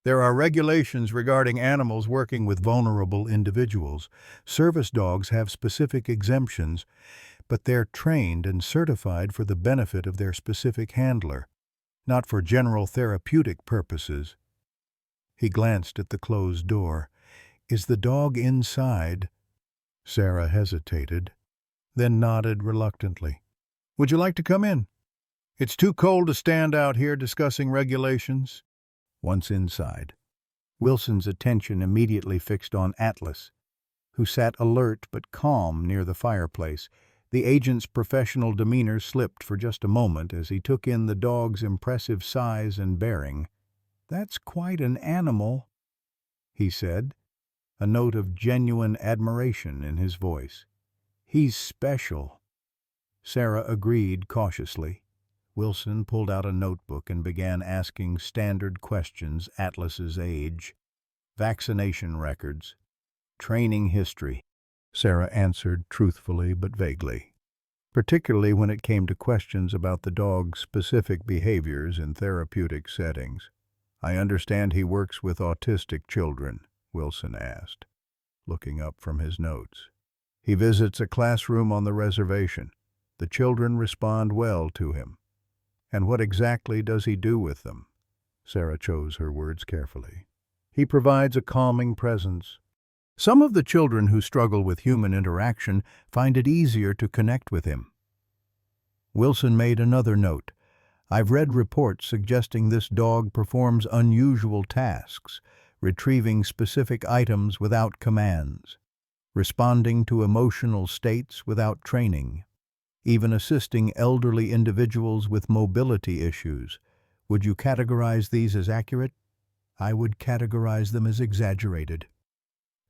"there are regulations regarding animals working with vulnerable individuals. Service dogs have specific exemptions, but they're trained and certified for the benefit of their specific handler, not for general therapeutic purposes." He glanced at the closed door. "Is the dog inside?" Sarah hesitated, then nodded reluctantly. "Would you like to come in? It's too cold to stand out here discussing regulations." Once inside, Wilson's attention immediately fixed on Atlas, who sat alert but calm near the fireplace. The agent's professional demeanor slipped for just a moment as he took in the dog's impressive size and bearing. "That's quite an animal," he said, a note of genuine admiration in his voice. "He's special." Sarah agreed cautiously. Wilson pulled out a notebook and began asking standard questions: Atlas's age, vaccination records, Training history, Sarah answered truthfully but vaguely, particularly when it came to questions about the dog's specific behaviors in therapeutic settings. I understand he works with autistic children, Wilson asked, looking up from his notes. He visits a classroom on the reservation. The children respond well to him. And what exactly does he do with them? Sarah chose her words carefully. He provides a calming presence. Some of the children who struggle with human interaction find it easier to connect with him. Wilson made another note. I've read reports suggesting this dog performs unusual tasks, retrieving specific items without commands, responding to emotional states without training, even assisting elderly individuals with mobility issues. Would you categorize these as accurate? I would categorize them as exaggerated,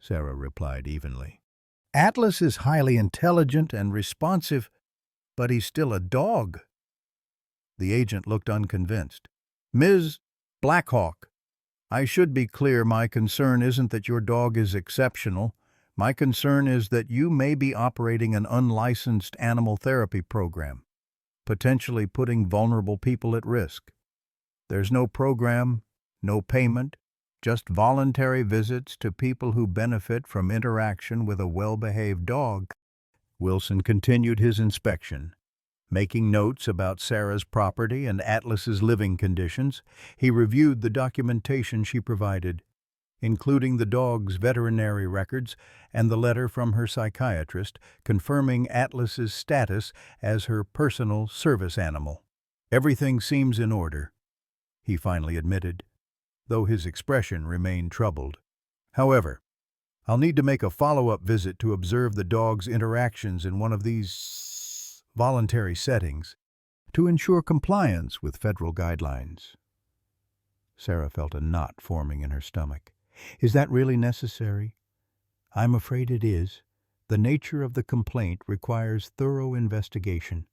Sarah replied evenly. Atlas is highly intelligent and responsive, but he's still a dog. The agent looked unconvinced. Ms. Blackhawk, I should be clear, my concern isn't that your dog is exceptional. My concern is that you may be operating an unlicensed animal therapy program, potentially putting vulnerable people at risk. There's no program, no payment, just voluntary visits to people who benefit from interaction with a well-behaved dog. Wilson continued his inspection. Making notes about Sarah's property and Atlas's living conditions, he reviewed the documentation she provided, including the dog's veterinary records and the letter from her psychiatrist confirming Atlas's status as her personal service animal. Everything seems in order, he finally admitted, though his expression remained troubled. However, I'll need to make a follow-up visit to observe the dog's interactions in one of these voluntary settings to ensure compliance with federal guidelines. Sarah felt a knot forming in her stomach. Is that really necessary? I'm afraid it is. The nature of the complaint requires thorough investigation.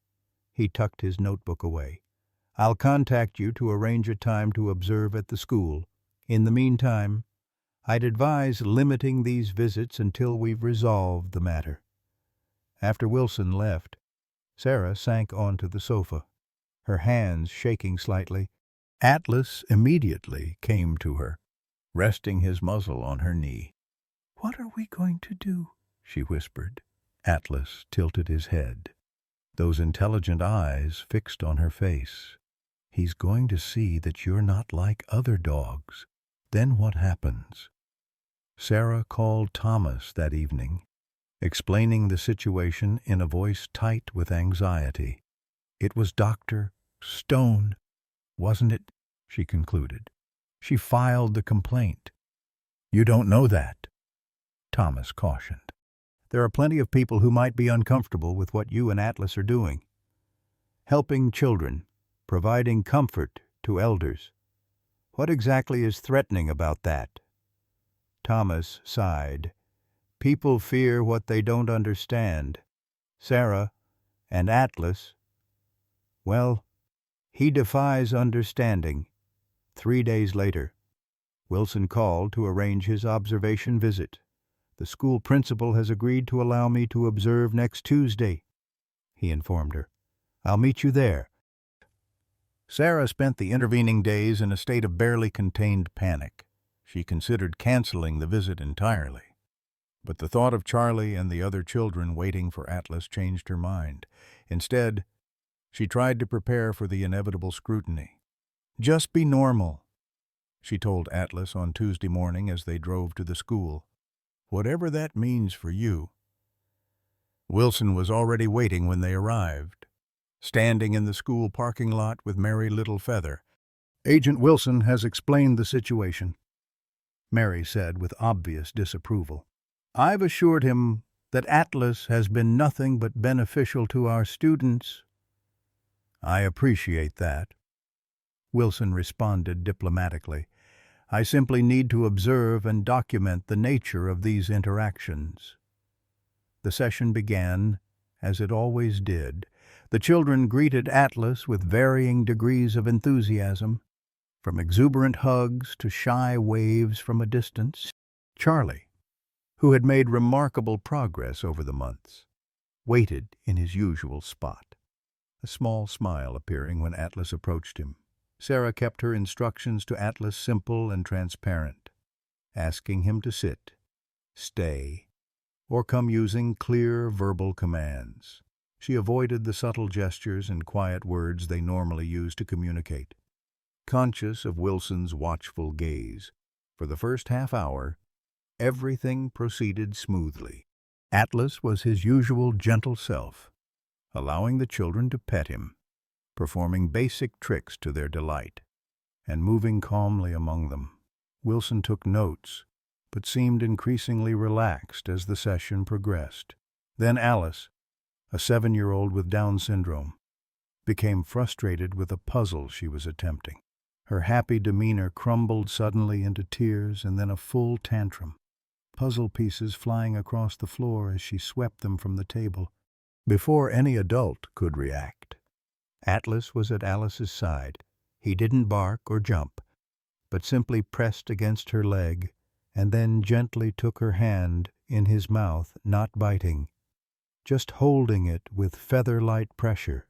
He tucked his notebook away. I'll contact you to arrange a time to observe at the school. In the meantime, I'd advise limiting these visits until we've resolved the matter. After Wilson left, Sarah sank onto the sofa, her hands shaking slightly. Atlas immediately came to her, resting his muzzle on her knee. What are we going to do? She whispered. Atlas tilted his head, those intelligent eyes fixed on her face. He's going to see that you're not like other dogs. Then what happens? Sarah called Thomas that evening, explaining the situation in a voice tight with anxiety. It was Dr. Stone, wasn't it? She concluded. She filed the complaint. You don't know that, Thomas cautioned. There are plenty of people who might be uncomfortable with what you and Atlas are doing. Helping children, providing comfort to elders. What exactly is threatening about that? Thomas sighed. People fear what they don't understand. Sarah and Atlas, well, he defies understanding. 3 days later, Wilson called to arrange his observation visit. The school principal has agreed to allow me to observe next Tuesday, he informed her. I'll meet you there. Sarah spent the intervening days in a state of barely contained panic. She considered canceling the visit entirely. But the thought of Charlie and the other children waiting for Atlas changed her mind. Instead, she tried to prepare for the inevitable scrutiny. Just be normal, she told Atlas on Tuesday morning as they drove to the school. Whatever that means for you. Wilson was already waiting when they arrived, standing in the school parking lot with Mary Littlefeather. Agent Wilson has explained the situation, Mary said with obvious disapproval. I've assured him that Atlas has been nothing but beneficial to our students. I appreciate that, Wilson responded diplomatically. I simply need to observe and document the nature of these interactions. The session began, as it always did. The children greeted Atlas with varying degrees of enthusiasm, from exuberant hugs to shy waves from a distance. Charlie, who had made remarkable progress over the months, waited in his usual spot, a small smile appearing when Atlas approached him. Sarah kept her instructions to Atlas simple and transparent, asking him to sit, stay, or come using clear verbal commands. She avoided the subtle gestures and quiet words they normally use to communicate. Conscious of Wilson's watchful gaze, for the first half-hour, everything proceeded smoothly. Atlas was his usual gentle self, allowing the children to pet him, performing basic tricks to their delight, and moving calmly among them. Wilson took notes, but seemed increasingly relaxed as the session progressed. Then Alice, a 7-year-old with Down syndrome, became frustrated with a puzzle she was attempting. Her happy demeanor crumbled suddenly into tears and then a full tantrum, puzzle pieces flying across the floor as she swept them from the table. Before any adult could react, Atlas was at Alice's side. He didn't bark or jump, but simply pressed against her leg and then gently took her hand in his mouth, not biting, just holding it with feather-light pressure.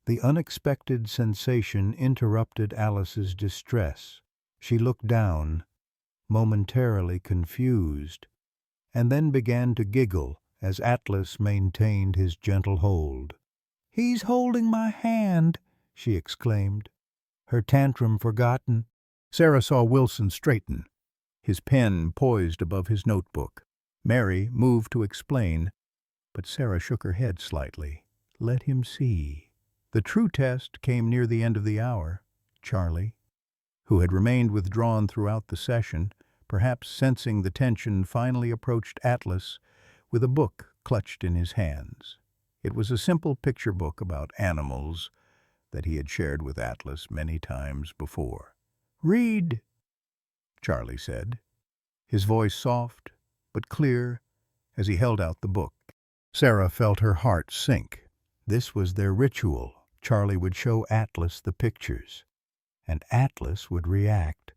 The unexpected sensation interrupted Alice's distress. She looked down, momentarily confused, and then began to giggle as Atlas maintained his gentle hold. "He's holding my hand," she exclaimed, her tantrum forgotten. Sarah saw Wilson straighten, his pen poised above his notebook. Mary moved to explain, but Sarah shook her head slightly. Let him see. The true test came near the end of the hour. Charlie, who had remained withdrawn throughout the session, perhaps sensing the tension, finally approached Atlas with a book clutched in his hands. It was a simple picture book about animals that he had shared with Atlas many times before. "Read," Charlie said, his voice soft but clear as he held out the book. Sarah felt her heart sink. This was their ritual. Charlie would show Atlas the pictures, and Atlas would react,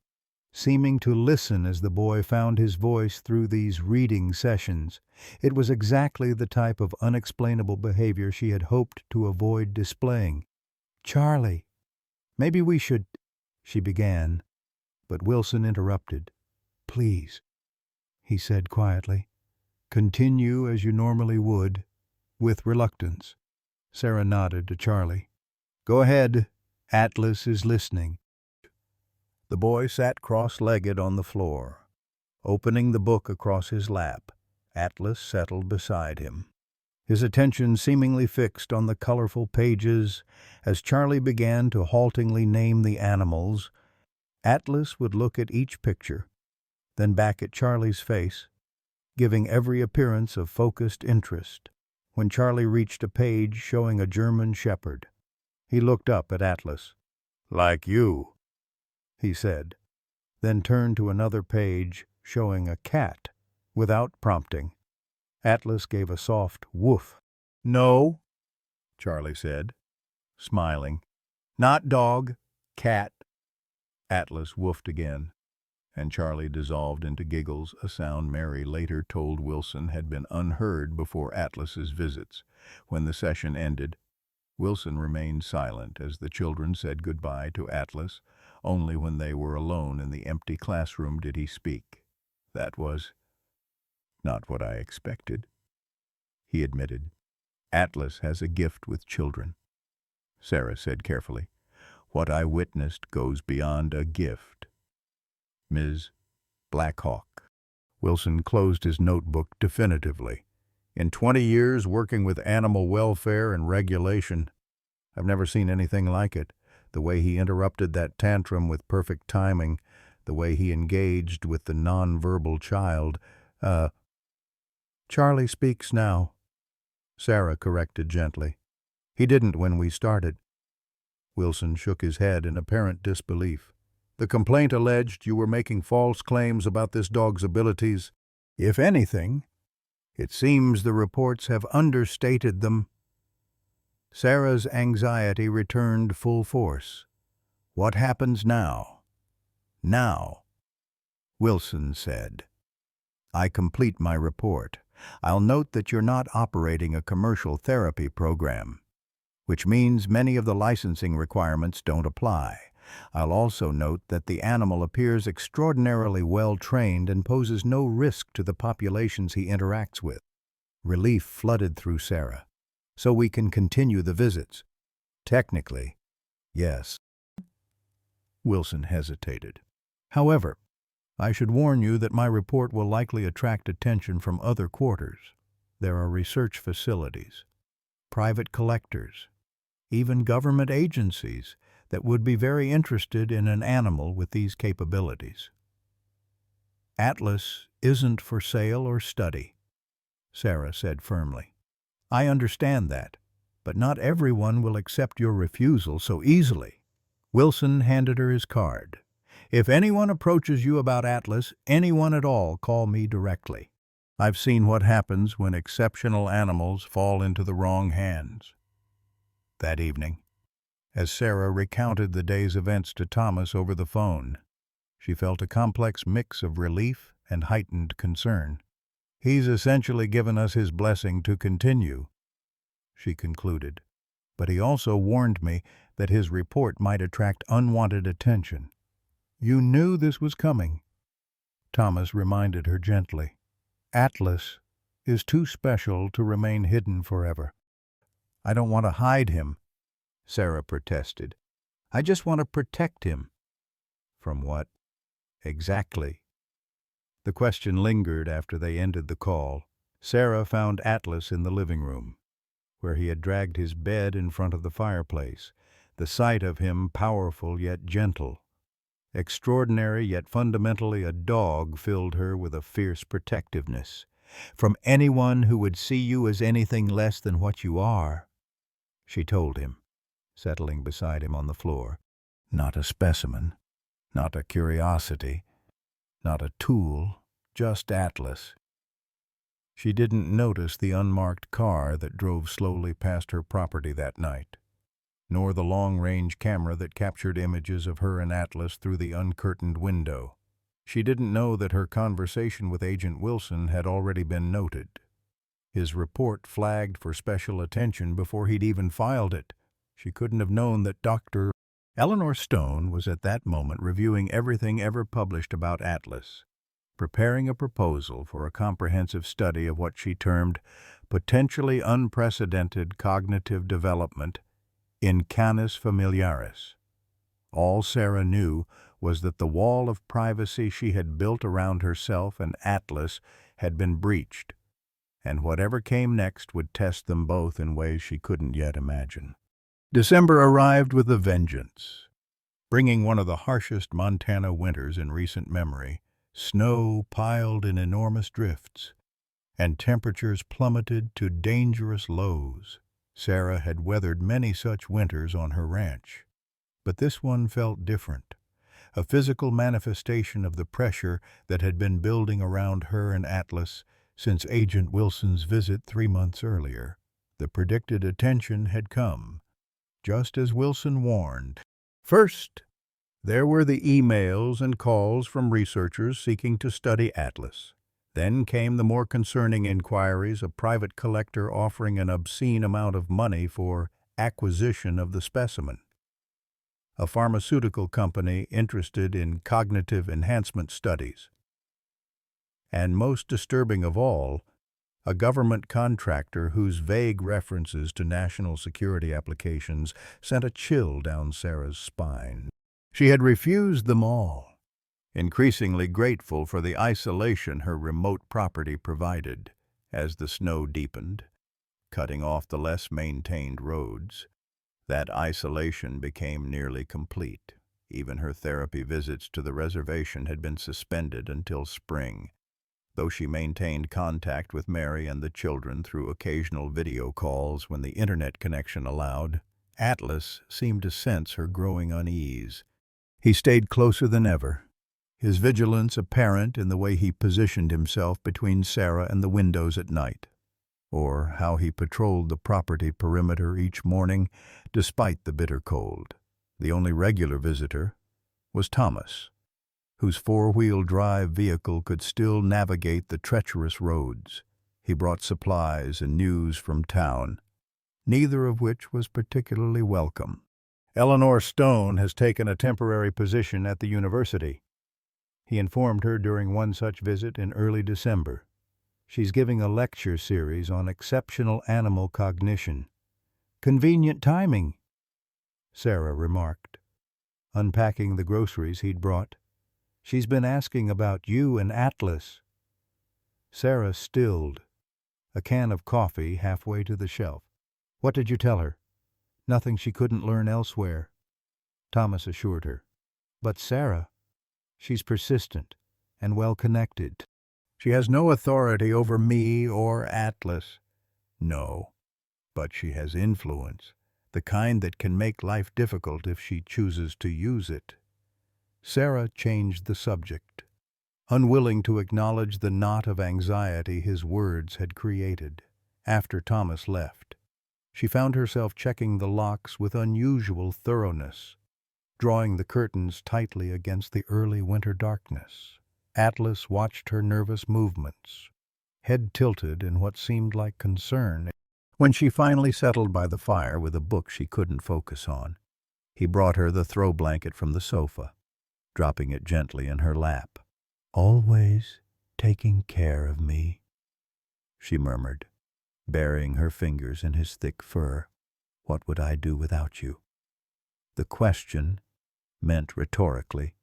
seeming to listen as the boy found his voice through these reading sessions. It was exactly the type of unexplainable behavior she had hoped to avoid displaying. "Charlie, maybe we should—" she began, but Wilson interrupted. "Please," he said quietly. "Continue as you normally would," with reluctance. Sarah nodded to Charlie. "Go ahead. Atlas is listening." The boy sat cross-legged on the floor, opening the book across his lap. Atlas settled beside him, his attention seemingly fixed on the colorful pages. As Charlie began to haltingly name the animals, Atlas would look at each picture, then back at Charlie's face, giving every appearance of focused interest. When Charlie reached a page showing a German shepherd, he looked up at Atlas. "Like you," he said, then turned to another page showing a cat. Without prompting, Atlas gave a soft woof. "No," Charlie said, smiling. "Not dog, cat." Atlas woofed again, and Charlie dissolved into giggles, a sound Mary later told Wilson had been unheard before Atlas's visits. When the session ended, Wilson remained silent as the children said goodbye to Atlas. Only when they were alone in the empty classroom did he speak. "That was not what I expected," he admitted. "Atlas has a gift with children," Sarah said carefully. "What I witnessed goes beyond a gift. Ms. Blackhawk." Wilson closed his notebook definitively. "In 20 years working with animal welfare and regulation, I've never seen anything like it. The way he interrupted that tantrum with perfect timing, the way he engaged with the nonverbal child. Charlie speaks now," Sarah corrected gently. "He didn't when we started." Wilson shook his head in apparent disbelief. "The complaint alleged you were making false claims about this dog's abilities. If anything, it seems the reports have understated them." Sarah's anxiety returned full force. "What happens now?" "Now," Wilson said, I complete my report, I'll note that you're not operating a commercial therapy program, which means many of the licensing requirements don't apply. I'll also note that the animal appears extraordinarily well trained and poses no risk to the populations he interacts with. Relief flooded through Sarah. So we can continue the visits. Technically, yes. Wilson hesitated. However, I should warn you that my report will likely attract attention from other quarters. There are research facilities, private collectors, even government agencies that would be very interested in an animal with these capabilities. Atlas isn't for sale or study, Sarah said firmly. I understand that, but not everyone will accept your refusal so easily. Wilson handed her his card. If anyone approaches you about Atlas, anyone at all, call me directly. I've seen what happens when exceptional animals fall into the wrong hands. That evening, as Sarah recounted the day's events to Thomas over the phone, she felt a complex mix of relief and heightened concern. He's essentially given us his blessing to continue, she concluded, but he also warned me that his report might attract unwanted attention. You knew this was coming, Thomas reminded her gently. Atlas is too special to remain hidden forever. I don't want to hide him, Sarah protested. I just want to protect him. From what? Exactly. The question lingered after they ended the call. Sarah found Atlas in the living room, where he had dragged his bed in front of the fireplace, the sight of him powerful yet gentle. Extraordinary yet fundamentally a dog filled her with a fierce protectiveness. From anyone who would see you as anything less than what you are, she told him, settling beside him on the floor. Not a specimen, not a curiosity, not a tool, just Atlas. She didn't notice the unmarked car that drove slowly past her property that night, nor the long-range camera that captured images of her and Atlas through the uncurtained window. She didn't know that her conversation with Agent Wilson had already been noted. His report flagged for special attention before he'd even filed it. She couldn't have known that Dr. Eleanor Stone was at that moment reviewing everything ever published about Atlas, preparing a proposal for a comprehensive study of what she termed potentially unprecedented cognitive development in Canis Familiaris. All Sarah knew was that the wall of privacy she had built around herself and Atlas had been breached, and whatever came next would test them both in ways she couldn't yet imagine. December arrived with a vengeance, bringing one of the harshest Montana winters in recent memory. Snow piled in enormous drifts, and temperatures plummeted to dangerous lows. Sarah had weathered many such winters on her ranch, but this one felt different, a physical manifestation of the pressure that had been building around her and Atlas since Agent Wilson's visit 3 months earlier. The predicted attention had come, just as Wilson warned. First, there were the emails and calls from researchers seeking to study Atlas. Then came the more concerning inquiries, a private collector offering an obscene amount of money for acquisition of the specimen, a pharmaceutical company interested in cognitive enhancement studies, and most disturbing of all, a government contractor whose vague references to national security applications sent a chill down Sarah's spine. She had refused them all, increasingly grateful for the isolation her remote property provided. As the snow deepened, cutting off the less maintained roads, that isolation became nearly complete. Even her therapy visits to the reservation had been suspended until spring, though she maintained contact with Mary and the children through occasional video calls when the internet connection allowed. Atlas seemed to sense her growing unease. He stayed closer than ever, his vigilance apparent in the way he positioned himself between Sarah and the windows at night, or how he patrolled the property perimeter each morning despite the bitter cold. The only regular visitor was Thomas, whose four-wheel drive vehicle could still navigate the treacherous roads. He brought supplies and news from town, neither of which was particularly welcome. Eleanor Stone has taken a temporary position at the university, he informed her during one such visit in early December. She's giving a lecture series on exceptional animal cognition. Convenient timing, Sarah remarked, unpacking the groceries he'd brought. She's been asking about you and Atlas. Sarah stilled, a can of coffee halfway to the shelf. What did you tell her? Nothing she couldn't learn elsewhere, Thomas assured her. But Sarah, she's persistent and well-connected. She has no authority over me or Atlas. No, but she has influence, the kind that can make life difficult if she chooses to use it. Sarah changed the subject, unwilling to acknowledge the knot of anxiety his words had created. After Thomas left, she found herself checking the locks with unusual thoroughness, drawing the curtains tightly against the early winter darkness. Atlas watched her nervous movements, head tilted in what seemed like concern. When she finally settled by the fire with a book she couldn't focus on, he brought her the throw blanket from the sofa, dropping it gently in her lap. "Always taking care of me," she murmured, burying her fingers in his thick fur. "What would I do without you?" The question, meant rhetorically,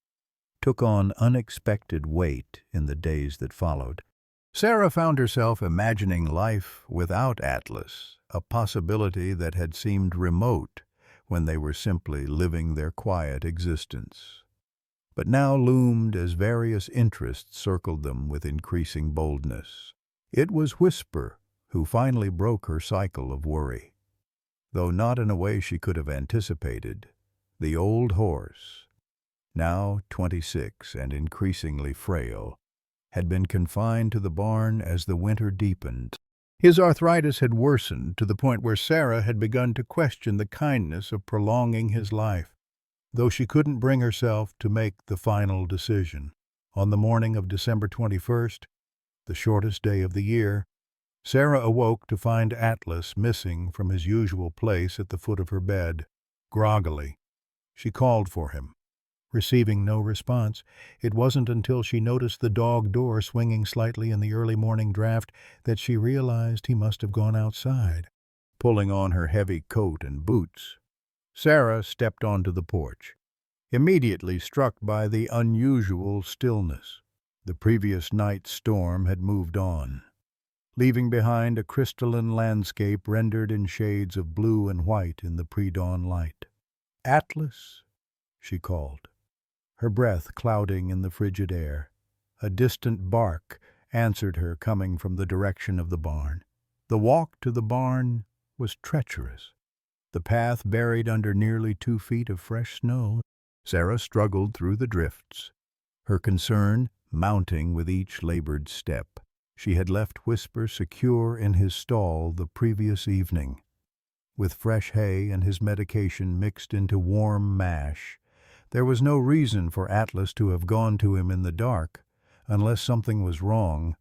took on unexpected weight in the days that followed. Sarah found herself imagining life without Atlas, a possibility that had seemed remote when they were simply living their quiet existence, but now loomed as various interests circled them with increasing boldness. It was Whisper who finally broke her cycle of worry. Though not in a way she could have anticipated, the old horse, now 26 and increasingly frail, had been confined to the barn as the winter deepened. His arthritis had worsened to the point where Sarah had begun to question the kindness of prolonging his life, though she couldn't bring herself to make the final decision. On the morning of December 21st, the shortest day of the year, Sarah awoke to find Atlas missing from his usual place at the foot of her bed. Groggily, she called for him. Receiving no response, it wasn't until she noticed the dog door swinging slightly in the early morning draft that she realized he must have gone outside. Pulling on her heavy coat and boots, Sarah stepped onto the porch, immediately struck by the unusual stillness. The previous night's storm had moved on, leaving behind a crystalline landscape rendered in shades of blue and white in the pre-dawn light. "Atlas," she called, her breath clouding in the frigid air. A distant bark answered her coming from the direction of the barn. The walk to the barn was treacherous, the path buried under nearly 2 feet of fresh snow. Sarah struggled through the drifts, her concern mounting with each labored step. She had left Whisper secure in his stall the previous evening, with fresh hay and his medication mixed into warm mash. There was no reason for Atlas to have gone to him in the dark, unless something was wrong.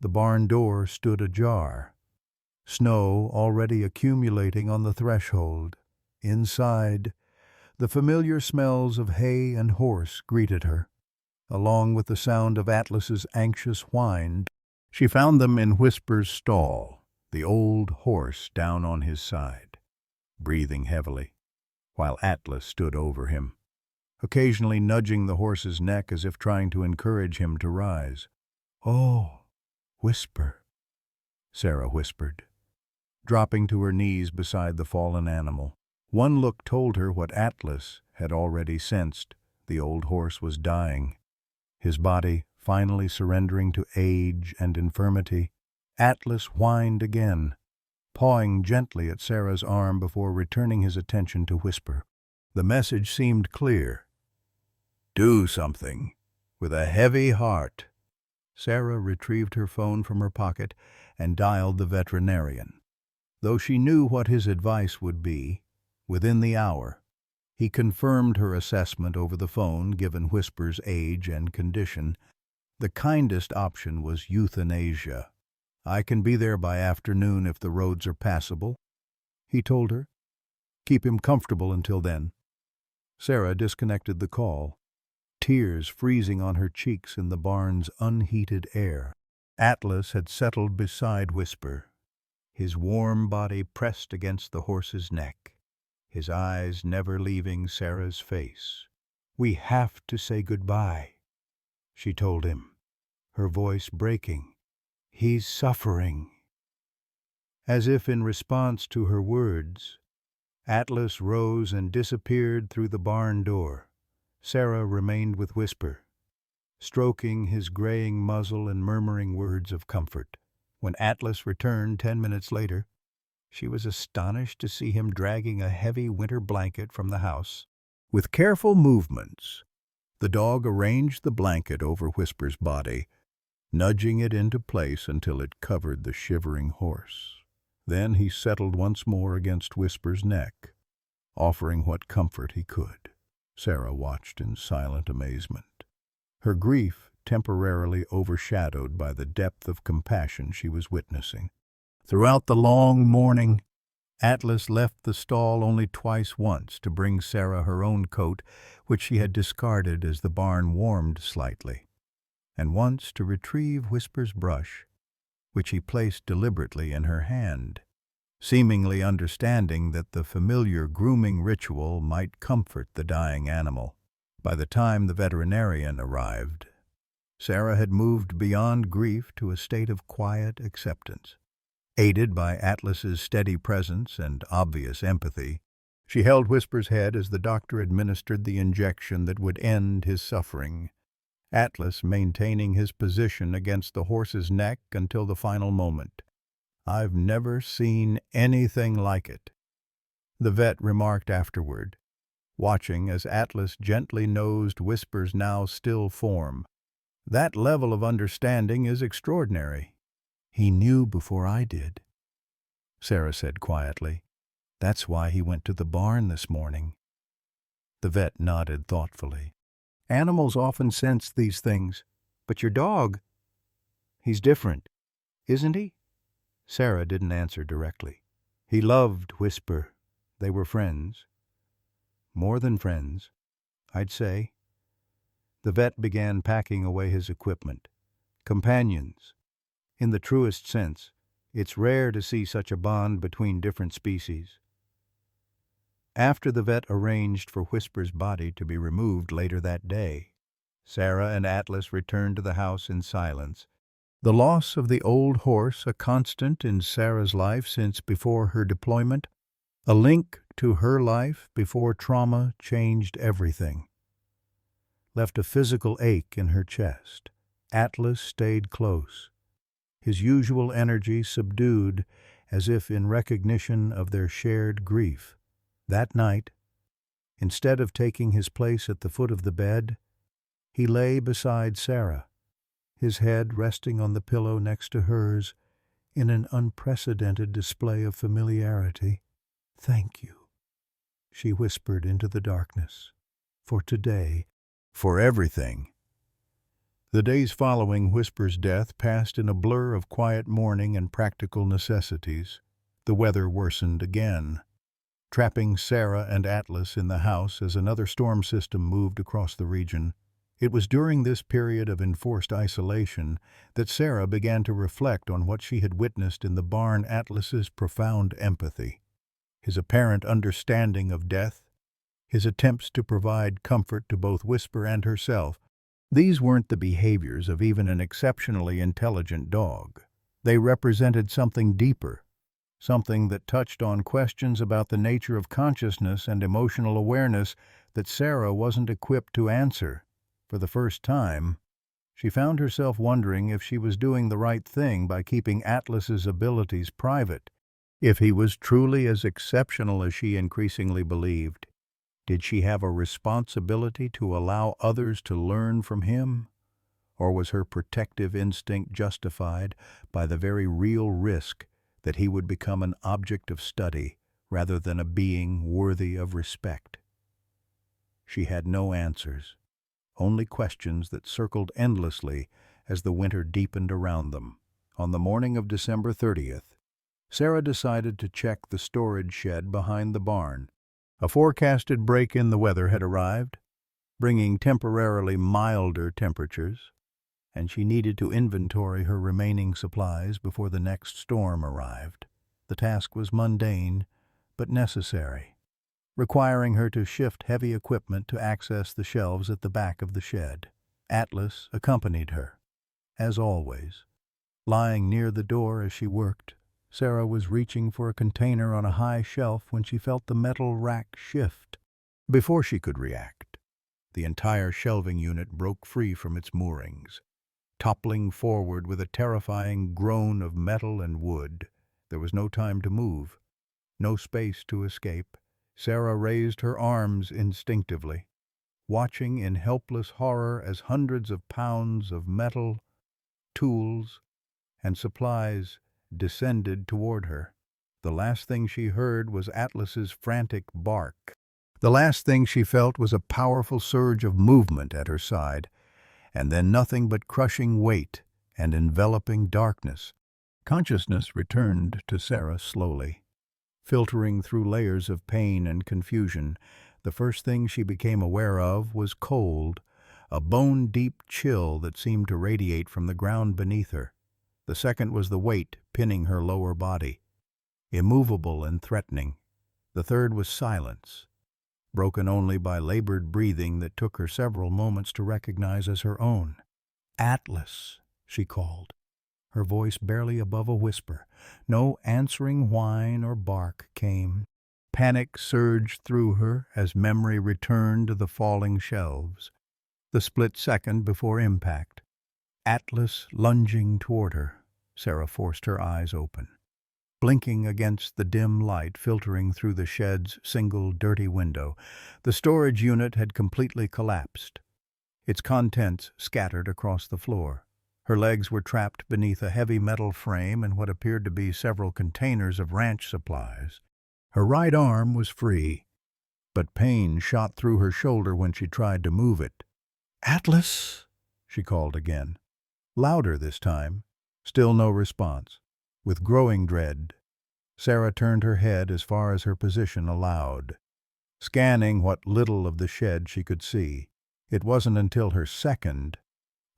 The barn door stood ajar, snow already accumulating on the threshold. Inside, the familiar smells of hay and horse greeted her, along with the sound of Atlas's anxious whine. She found them in Whisper's stall, the old horse down on his side, breathing heavily, while Atlas stood over him, occasionally nudging the horse's neck as if trying to encourage him to rise. "Oh, Whisper," Sarah whispered, dropping to her knees beside the fallen animal. One look told her what Atlas had already sensed. The old horse was dying, his body finally surrendering to age and infirmity. Atlas whined again, pawing gently at Sarah's arm before returning his attention to Whisper. The message seemed clear. "Do something, with a heavy heart." Sarah retrieved her phone from her pocket and dialed the veterinarian. Though she knew what his advice would be, within the hour, He confirmed her assessment over the phone, given Whisper's age and condition. The kindest option was euthanasia. "I can be there by afternoon if the roads are passable," he told her. "Keep him comfortable until then." Sarah disconnected the call, tears freezing on her cheeks in the barn's unheated air. Atlas had settled beside Whisper, his warm body pressed against the horse's neck, his eyes never leaving Sarah's face. "We have to say goodbye," she told him, her voice breaking. "He's suffering." As if in response to her words, Atlas rose and disappeared through the barn door. Sarah remained with Whisper, stroking his graying muzzle and murmuring words of comfort. When Atlas returned 10 minutes later, she was astonished to see him dragging a heavy winter blanket from the house. With careful movements, the dog arranged the blanket over Whisper's body, nudging it into place until it covered the shivering horse. Then he settled once more against Whisper's neck, offering what comfort he could. Sarah watched in silent amazement, her grief temporarily overshadowed by the depth of compassion she was witnessing. Throughout the long morning, Atlas left the stall only once to bring Sarah her own coat, which she had discarded as the barn warmed slightly, and once to retrieve Whisper's brush, which he placed deliberately in her hand, seemingly understanding that the familiar grooming ritual might comfort the dying animal. By the time the veterinarian arrived, Sarah had moved beyond grief to a state of quiet acceptance. Aided by Atlas's steady presence and obvious empathy, she held Whisper's head as the doctor administered the injection that would end his suffering, Atlas maintaining his position against the horse's neck until the final moment. "I've never seen anything like it," the vet remarked afterward, watching as Atlas gently nosed Whisper's now still form. "That level of understanding is extraordinary." "He knew before I did," Sarah said quietly. "That's why he went to the barn this morning." The vet nodded thoughtfully. "Animals often sense these things, but your dog, he's different, isn't he?" Sarah didn't answer directly. "He loved Whisper. They were friends. More than friends, I'd say." The vet began packing away his equipment. "Companions. In the truest sense, it's rare to see such a bond between different species." After the vet arranged for Whisper's body to be removed later that day, Sarah and Atlas returned to the house in silence. The loss of the old horse, a constant in Sarah's life since before her deployment, a link to her life before trauma changed everything, left a physical ache in her chest. Atlas stayed close, his usual energy subdued as if in recognition of their shared grief. That night, instead of taking his place at the foot of the bed, he lay beside Sarah, his head resting on the pillow next to hers in an unprecedented display of familiarity. "Thank you," she whispered into the darkness, "for today, for everything." The days following Whisper's death passed in a blur of quiet mourning and practical necessities. The weather worsened again, trapping Sarah and Atlas in the house as another storm system moved across the region. It was during this period of enforced isolation that Sarah began to reflect on what she had witnessed in the barn. Atlas's profound empathy, his apparent understanding of death, his attempts to provide comfort to both Whisper and herself. These weren't the behaviors of even an exceptionally intelligent dog. They represented something deeper, something that touched on questions about the nature of consciousness and emotional awareness that Sarah wasn't equipped to answer. For the first time, she found herself wondering if she was doing the right thing by keeping Atlas's abilities private. If he was truly as exceptional as she increasingly believed, did she have a responsibility to allow others to learn from him? Or was her protective instinct justified by the very real risk that he would become an object of study rather than a being worthy of respect? She had no answers, only questions that circled endlessly as the winter deepened around them. On the morning of December 30th, Sarah decided to check the storage shed behind the barn. A forecasted break in the weather had arrived, bringing temporarily milder temperatures, and she needed to inventory her remaining supplies before the next storm arrived. The task was mundane, but necessary, requiring her to shift heavy equipment to access the shelves at the back of the shed. Atlas accompanied her, as always. Lying near the door as she worked, Sarah was reaching for a container on a high shelf when she felt the metal rack shift. Before she could react, the entire shelving unit broke free from its moorings, toppling forward with a terrifying groan of metal and wood. There was no time to move, no space to escape. Sarah raised her arms instinctively, watching in helpless horror as hundreds of pounds of metal, tools, and supplies descended toward her. The last thing she heard was Atlas's frantic bark. The last thing she felt was a powerful surge of movement at her side, and then nothing but crushing weight and enveloping darkness. Consciousness returned to Sarah slowly, filtering through layers of pain and confusion. The first thing she became aware of was cold, a bone-deep chill that seemed to radiate from the ground beneath her. The second was the weight pinning her lower body, immovable and threatening. The third was silence, broken only by labored breathing that took her several moments to recognize as her own. "Atlas," she called, her voice barely above a whisper. No answering whine or bark came. Panic surged through her as memory returned to the falling shelves, the split second before impact. Atlas lunging toward her. Sarah forced her eyes open, blinking against the dim light filtering through the shed's single dirty window. The storage unit had completely collapsed, its contents scattered across the floor. Her legs were trapped beneath a heavy metal frame and what appeared to be several containers of ranch supplies. Her right arm was free, but pain shot through her shoulder when she tried to move it. "Atlas!" she called again, louder this time. Still no response. With growing dread, Sarah turned her head as far as her position allowed, scanning what little of the shed she could see. It wasn't until her second,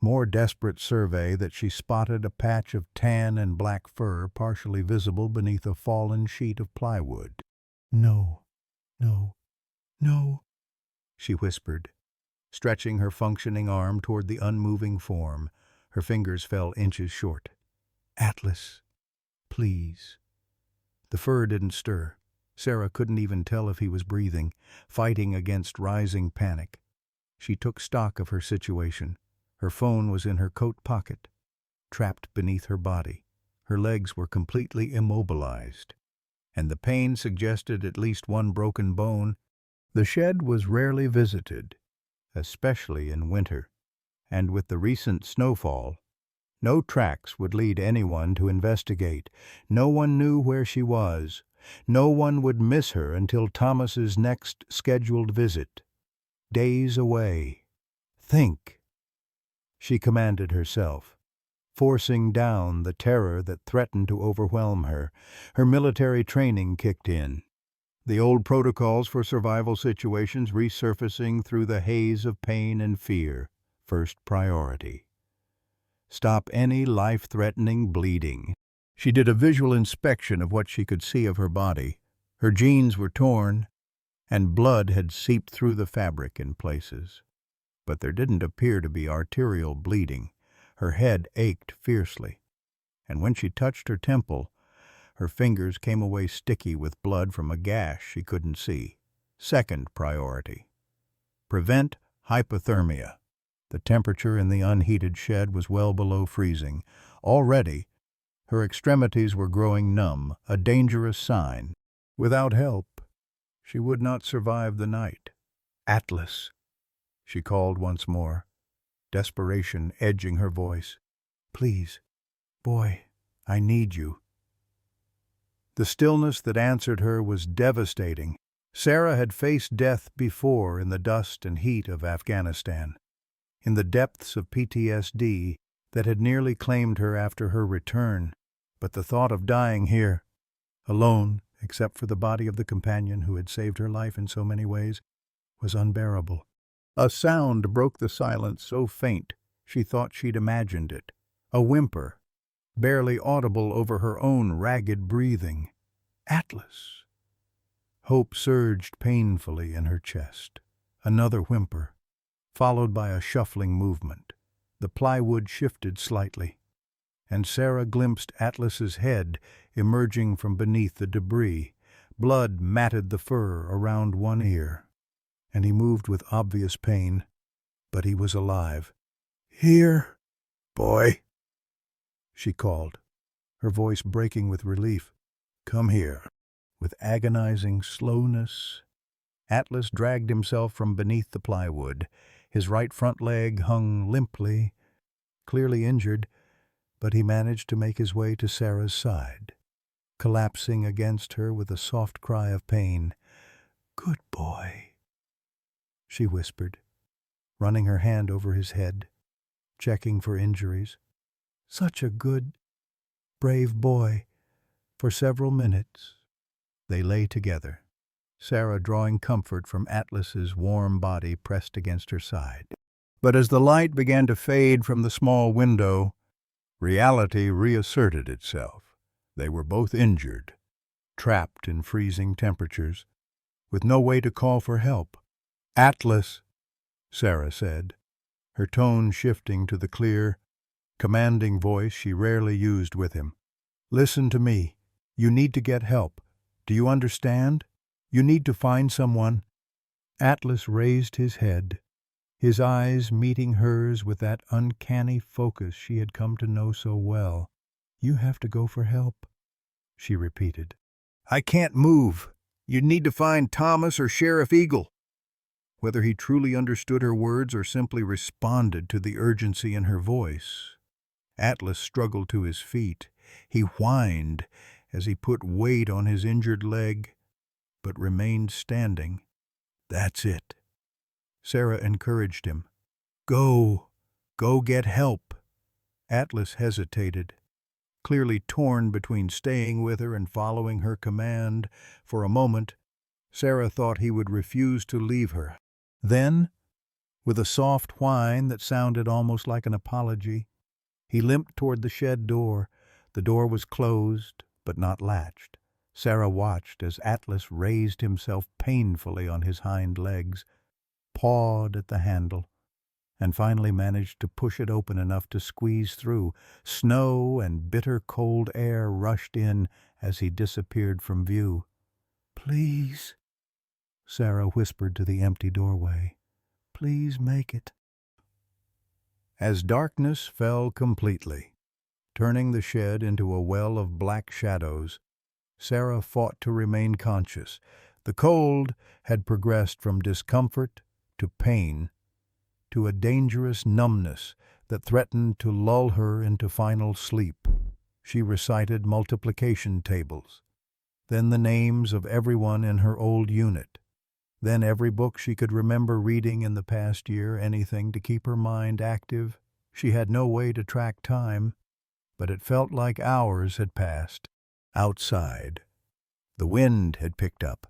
more desperate survey that she spotted a patch of tan and black fur partially visible beneath a fallen sheet of plywood. "No, no, no," she whispered, stretching her functioning arm toward the unmoving form. Her fingers fell inches short. "Atlas, please." The fur didn't stir. Sarah couldn't even tell if he was breathing, fighting against rising panic. She took stock of her situation. Her phone was in her coat pocket, trapped beneath her body. Her legs were completely immobilized, and the pain suggested at least one broken bone. The shed was rarely visited, especially in winter, and with the recent snowfall, no tracks would lead anyone to investigate. No one knew where she was. No one would miss her until Thomas's next scheduled visit. Days away. "Think," she commanded herself, forcing down the terror that threatened to overwhelm her. Her military training kicked in, the old protocols for survival situations resurfacing through the haze of pain and fear. First priority: stop any life-threatening bleeding. She did a visual inspection of what she could see of her body. Her jeans were torn, and blood had seeped through the fabric in places. But there didn't appear to be arterial bleeding. Her head ached fiercely, and when she touched her temple, her fingers came away sticky with blood from a gash she couldn't see. Second priority: prevent hypothermia. The temperature in the unheated shed was well below freezing. Already, her extremities were growing numb, a dangerous sign. Without help, she would not survive the night. "Atlas," she called once more, desperation edging her voice. "Please, boy, I need you." The stillness that answered her was devastating. Sarah had faced death before in the dust and heat of Afghanistan, in the depths of PTSD that had nearly claimed her after her return, but the thought of dying here, alone except for the body of the companion who had saved her life in so many ways, was unbearable. A sound broke the silence so faint she thought she'd imagined it, a whimper, barely audible over her own ragged breathing. Atlas! Hope surged painfully in her chest. Another whimper, followed by a shuffling movement. The plywood shifted slightly, and Sarah glimpsed Atlas's head emerging from beneath the debris. Blood matted the fur around one ear, and he moved with obvious pain, but he was alive. "Here, boy," she called, her voice breaking with relief. "Come here." With agonizing slowness, Atlas dragged himself from beneath the plywood. His right front leg hung limply, clearly injured, but he managed to make his way to Sarah's side, collapsing against her with a soft cry of pain. "Good boy," she whispered, running her hand over his head, checking for injuries. "Such a good, brave boy." For several minutes they lay together, Sarah drawing comfort from Atlas's warm body pressed against her side. But as the light began to fade from the small window, reality reasserted itself. They were both injured, trapped in freezing temperatures, with no way to call for help. "Atlas," Sarah said, her tone shifting to the clear, commanding voice she rarely used with him. "Listen to me. You need to get help. Do you understand? You need to find someone." Atlas raised his head, his eyes meeting hers with that uncanny focus she had come to know so well. "You have to go for help," she repeated. "I can't move. You need to find Thomas or Sheriff Eagle." Whether he truly understood her words or simply responded to the urgency in her voice, Atlas struggled to his feet. He whined as he put weight on his injured leg, but remained standing. "That's it." Sarah encouraged him. Go get help." Atlas hesitated, clearly torn between staying with her and following her command. For a moment, Sarah thought he would refuse to leave her. Then, with a soft whine that sounded almost like an apology, he limped toward the shed door. The door was closed, but not latched. Sarah watched as Atlas raised himself painfully on his hind legs, pawed at the handle, and finally managed to push it open enough to squeeze through. Snow and bitter cold air rushed in as he disappeared from view. "Please," Sarah whispered to the empty doorway. "Please make it." As darkness fell completely, turning the shed into a well of black shadows, Sarah fought to remain conscious. The cold had progressed from discomfort to pain to a dangerous numbness that threatened to lull her into final sleep. She recited multiplication tables, then the names of everyone in her old unit, then every book she could remember reading in the past year, anything to keep her mind active. She had no way to track time, but it felt like hours had passed. Outside, the wind had picked up,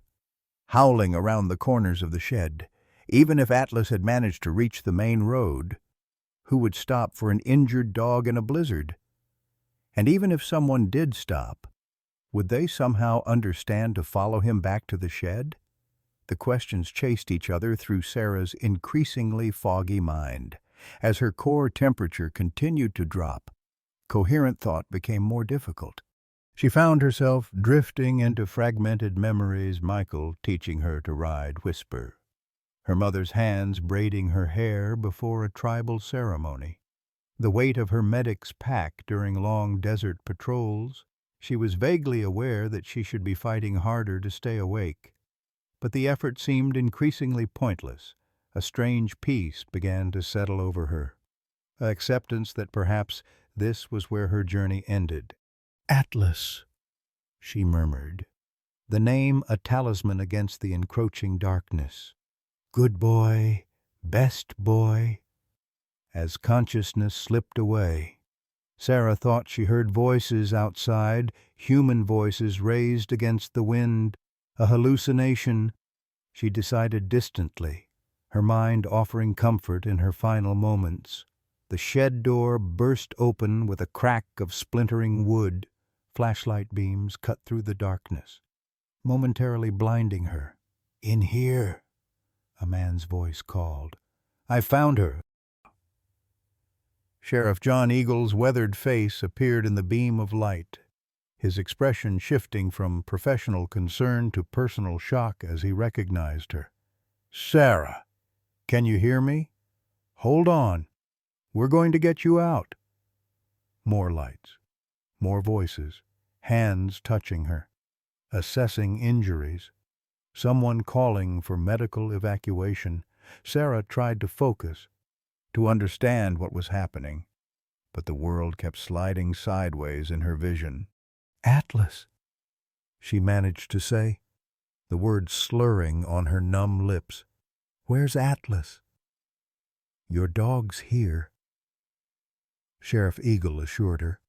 howling around the corners of the shed. Even if Atlas had managed to reach the main road, who would stop for an injured dog in a blizzard? And even if someone did stop, would they somehow understand to follow him back to the shed? The questions chased each other through Sarah's increasingly foggy mind. As her core temperature continued to drop, coherent thought became more difficult. She found herself drifting into fragmented memories, Michael teaching her to ride Whisper, her mother's hands braiding her hair before a tribal ceremony, the weight of her medic's pack during long desert patrols. She was vaguely aware that she should be fighting harder to stay awake, but the effort seemed increasingly pointless. A strange peace began to settle over her, acceptance that perhaps this was where her journey ended. "Atlas," she murmured, the name a talisman against the encroaching darkness. Good boy, best boy. As consciousness slipped away, Sarah thought she heard voices outside, human voices raised against the wind, a hallucination. She decided distantly, her mind offering comfort in her final moments. The shed door burst open with a crack of splintering wood. Flashlight beams cut through the darkness, momentarily blinding her. "In here," a man's voice called. "I found her." Sheriff John Eagle's weathered face appeared in the beam of light, his expression shifting from professional concern to personal shock as he recognized her. "Sarah, can you hear me? Hold on. We're going to get you out." More lights, more voices, hands touching her, assessing injuries, someone calling for medical evacuation. Sarah tried to focus, to understand what was happening, but the world kept sliding sideways in her vision. "Atlas," she managed to say, the words slurring on her numb lips. "Where's Atlas?" "Your dog's here," Sheriff Eagle assured her,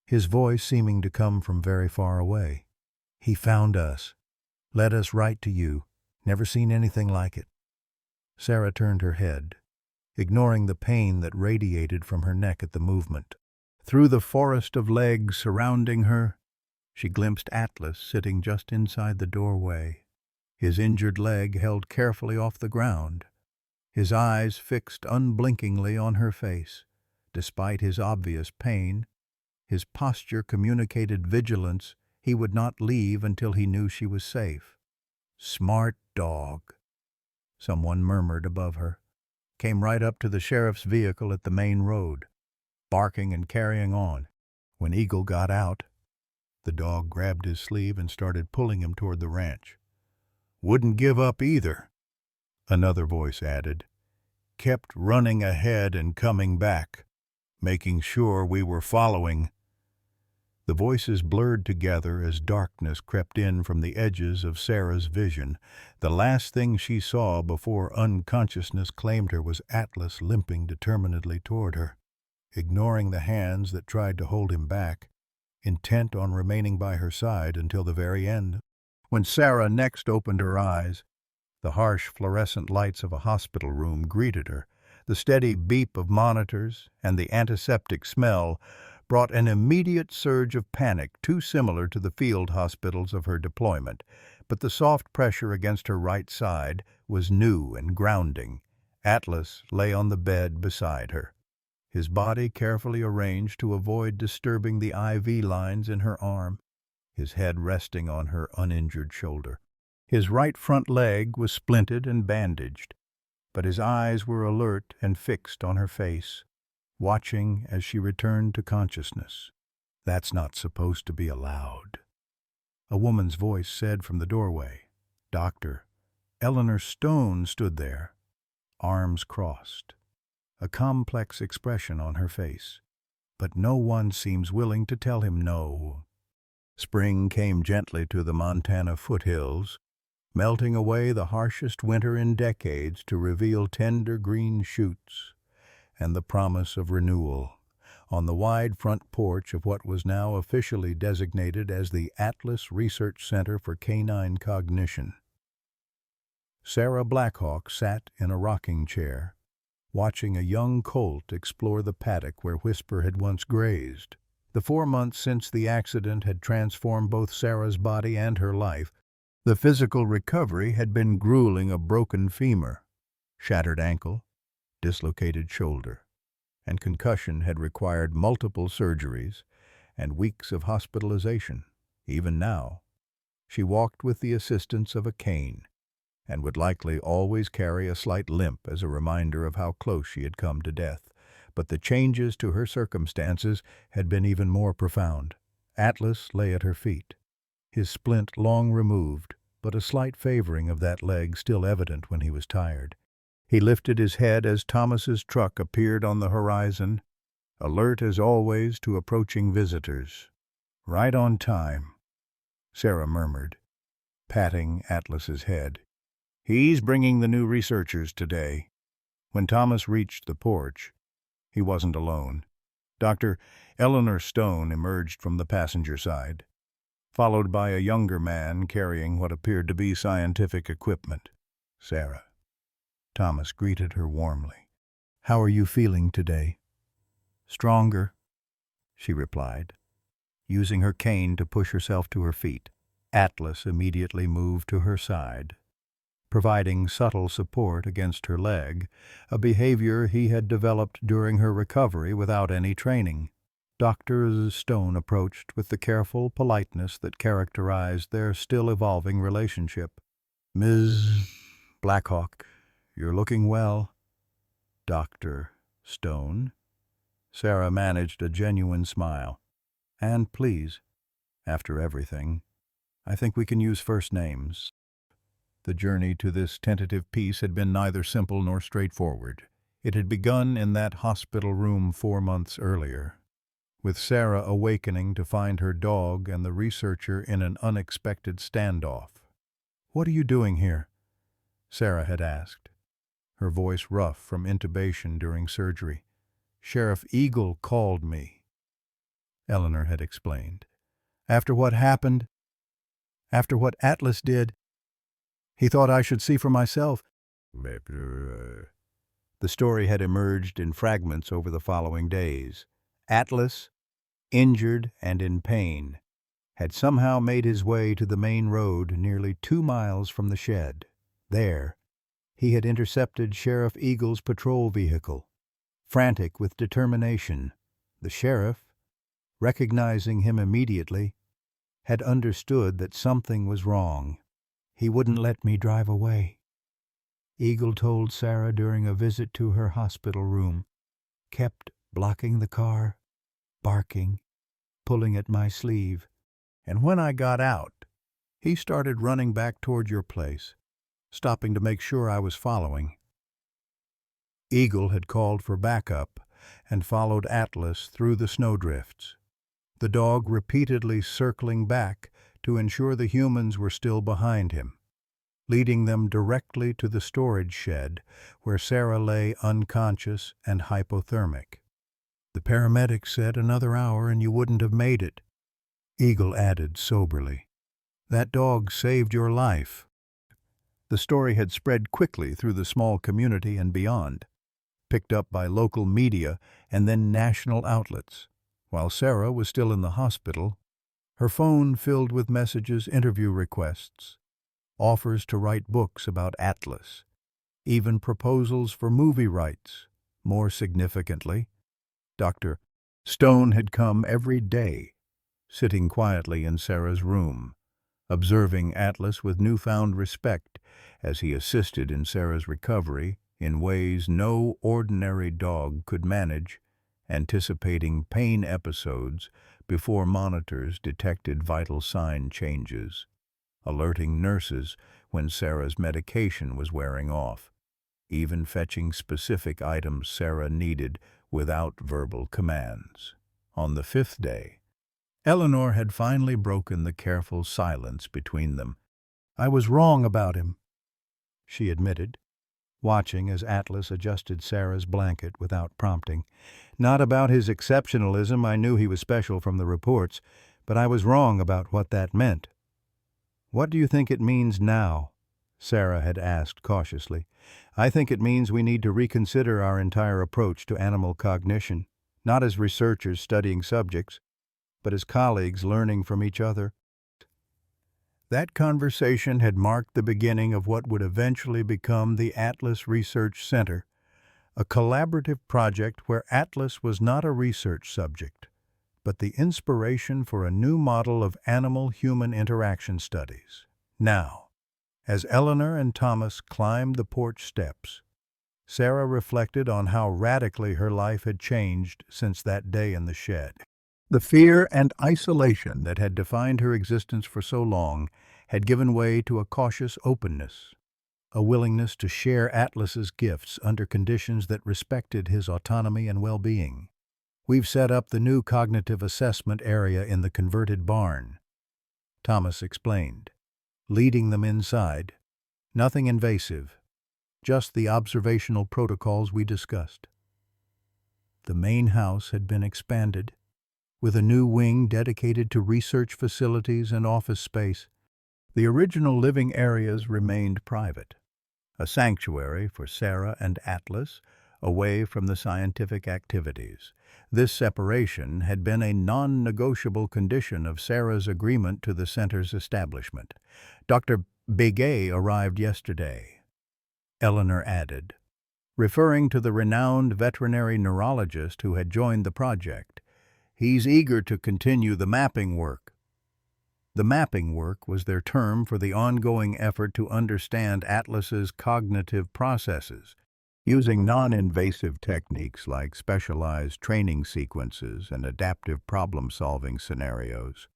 his voice seeming to come from very far away. "He found us, led us right to you. Never seen anything like it." Sarah turned her head, ignoring the pain that radiated from her neck at the movement. Through the forest of legs surrounding her, she glimpsed Atlas sitting just inside the doorway, his injured leg held carefully off the ground, his eyes fixed unblinkingly on her face. Despite his obvious pain, his posture communicated vigilance. He would not leave until he knew she was safe. "Smart dog," someone murmured above her, came right up to the sheriff's vehicle at the main road, barking and carrying on. When Eagle got out, the dog grabbed his sleeve and started pulling him toward the ranch. "Wouldn't give up either," another voice added. "Kept running ahead and coming back, making sure we were following." The voices blurred together as darkness crept in from the edges of Sarah's vision. The last thing she saw before unconsciousness claimed her was Atlas limping determinedly toward her, ignoring the hands that tried to hold him back, intent on remaining by her side until the very end. When Sarah next opened her eyes, the harsh fluorescent lights of a hospital room greeted her. The steady beep of monitors and the antiseptic smell brought an immediate surge of panic too similar to the field hospitals of her deployment, but the soft pressure against her right side was new and grounding. Atlas lay on the bed beside her, his body carefully arranged to avoid disturbing the IV lines in her arm, his head resting on her uninjured shoulder. His right front leg was splinted and bandaged, but his eyes were alert and fixed on her face, watching as she returned to consciousness. "That's not supposed to be allowed," a woman's voice said from the doorway. Dr. Eleanor Stone stood there, arms crossed, a complex expression on her face. But no one seems willing to tell him no. Spring came gently to the Montana foothills, melting away the harshest winter in decades to reveal tender green shoots and the promise of renewal. On the wide front porch of what was now officially designated as the Atlas Research Center for Canine Cognition, Sarah Blackhawk sat in a rocking chair, watching a young colt explore the paddock where Whisper had once grazed. The 4 months since the accident had transformed both Sarah's body and her life. The physical recovery had been grueling: a broken femur, shattered ankle, dislocated shoulder, and concussion had required multiple surgeries and weeks of hospitalization. Even now, she walked with the assistance of a cane and would likely always carry a slight limp as a reminder of how close she had come to death. But the changes to her circumstances had been even more profound. Atlas lay at her feet, his splint long removed, but a slight favoring of that leg still evident when he was tired. He lifted his head as Thomas's truck appeared on the horizon, alert as always to approaching visitors. "Right on time," Sarah murmured, patting Atlas's head. "He's bringing the new researchers today." When Thomas reached the porch, he wasn't alone. Dr. Eleanor Stone emerged from the passenger side, followed by a younger man carrying what appeared to be scientific equipment. "Sarah." Thomas greeted her warmly. "How are you feeling today?" "Stronger," she replied, using her cane to push herself to her feet. Atlas immediately moved to her side, providing subtle support against her leg, a behavior he had developed during her recovery without any training. Dr. Stone approached with the careful politeness that characterized their still-evolving relationship. "Ms. Blackhawk, you're looking well." "Dr. Stone?" Sarah managed a genuine smile. "And please, after everything, I think we can use first names." The journey to this tentative peace had been neither simple nor straightforward. It had begun in that hospital room 4 months earlier, with Sarah awakening to find her dog and the researcher in an unexpected standoff. "What are you doing here?" Sarah had asked, her voice rough from intubation during surgery. "Sheriff Eagle called me," Eleanor had explained. "After what happened, after what Atlas did, he thought I should see for myself." The story had emerged in fragments over the following days. Atlas, injured and in pain, had somehow made his way to the main road nearly 2 miles from the shed. There, he had intercepted Sheriff Eagle's patrol vehicle. Frantic with determination, the sheriff, recognizing him immediately, had understood that something was wrong. "He wouldn't let me drive away," Eagle told Sarah during a visit to her hospital room. "Kept blocking the car, barking, pulling at my sleeve. And when I got out, he started running back toward your place, stopping to make sure I was following." Eagle had called for backup and followed Atlas through the snowdrifts, the dog repeatedly circling back to ensure the humans were still behind him, leading them directly to the storage shed where Sarah lay unconscious and hypothermic. "The paramedics said another hour and you wouldn't have made it," Eagle added soberly. "That dog saved your life." The story had spread quickly through the small community and beyond, picked up by local media and then national outlets. While Sarah was still in the hospital, her phone filled with messages, interview requests, offers to write books about Atlas, even proposals for movie rights. More significantly, Dr. Stone had come every day, sitting quietly in Sarah's room, observing Atlas with newfound respect as he assisted in Sarah's recovery in ways no ordinary dog could manage, anticipating pain episodes before monitors detected vital sign changes, alerting nurses when Sarah's medication was wearing off, even fetching specific items Sarah needed without verbal commands. On the 5th day, Eleanor had finally broken the careful silence between them. "I was wrong about him," she admitted, watching as Atlas adjusted Sarah's blanket without prompting. "Not about his exceptionalism. I knew he was special from the reports, but I was wrong about what that meant." "What do you think it means now?" Sarah had asked cautiously. "I think it means we need to reconsider our entire approach to animal cognition, not as researchers studying subjects, but as colleagues learning from each other." That conversation had marked the beginning of what would eventually become the Atlas Research Center, a collaborative project where Atlas was not a research subject, but the inspiration for a new model of animal-human interaction studies. Now, as Eleanor and Thomas climbed the porch steps, Sarah reflected on how radically her life had changed since that day in the shed. The fear and isolation that had defined her existence for so long had given way to a cautious openness, a willingness to share Atlas's gifts under conditions that respected his autonomy and well-being. "We've set up the new cognitive assessment area in the converted barn," Thomas explained, leading them inside. Nothing invasive, just the observational protocols we discussed. The main house had been expanded, with a new wing dedicated to research facilities and office space. The original living areas remained private, a sanctuary for Sarah and Atlas, away from the scientific activities. This separation had been a non-negotiable condition of Sarah's agreement to the center's establishment. Dr. Begay arrived yesterday, Eleanor added, referring to the renowned veterinary neurologist who had joined the project. He's eager to continue the mapping work. The mapping work was their term for the ongoing effort to understand Atlas's cognitive processes, using non-invasive techniques like specialized training sequences and adaptive problem-solving scenarios.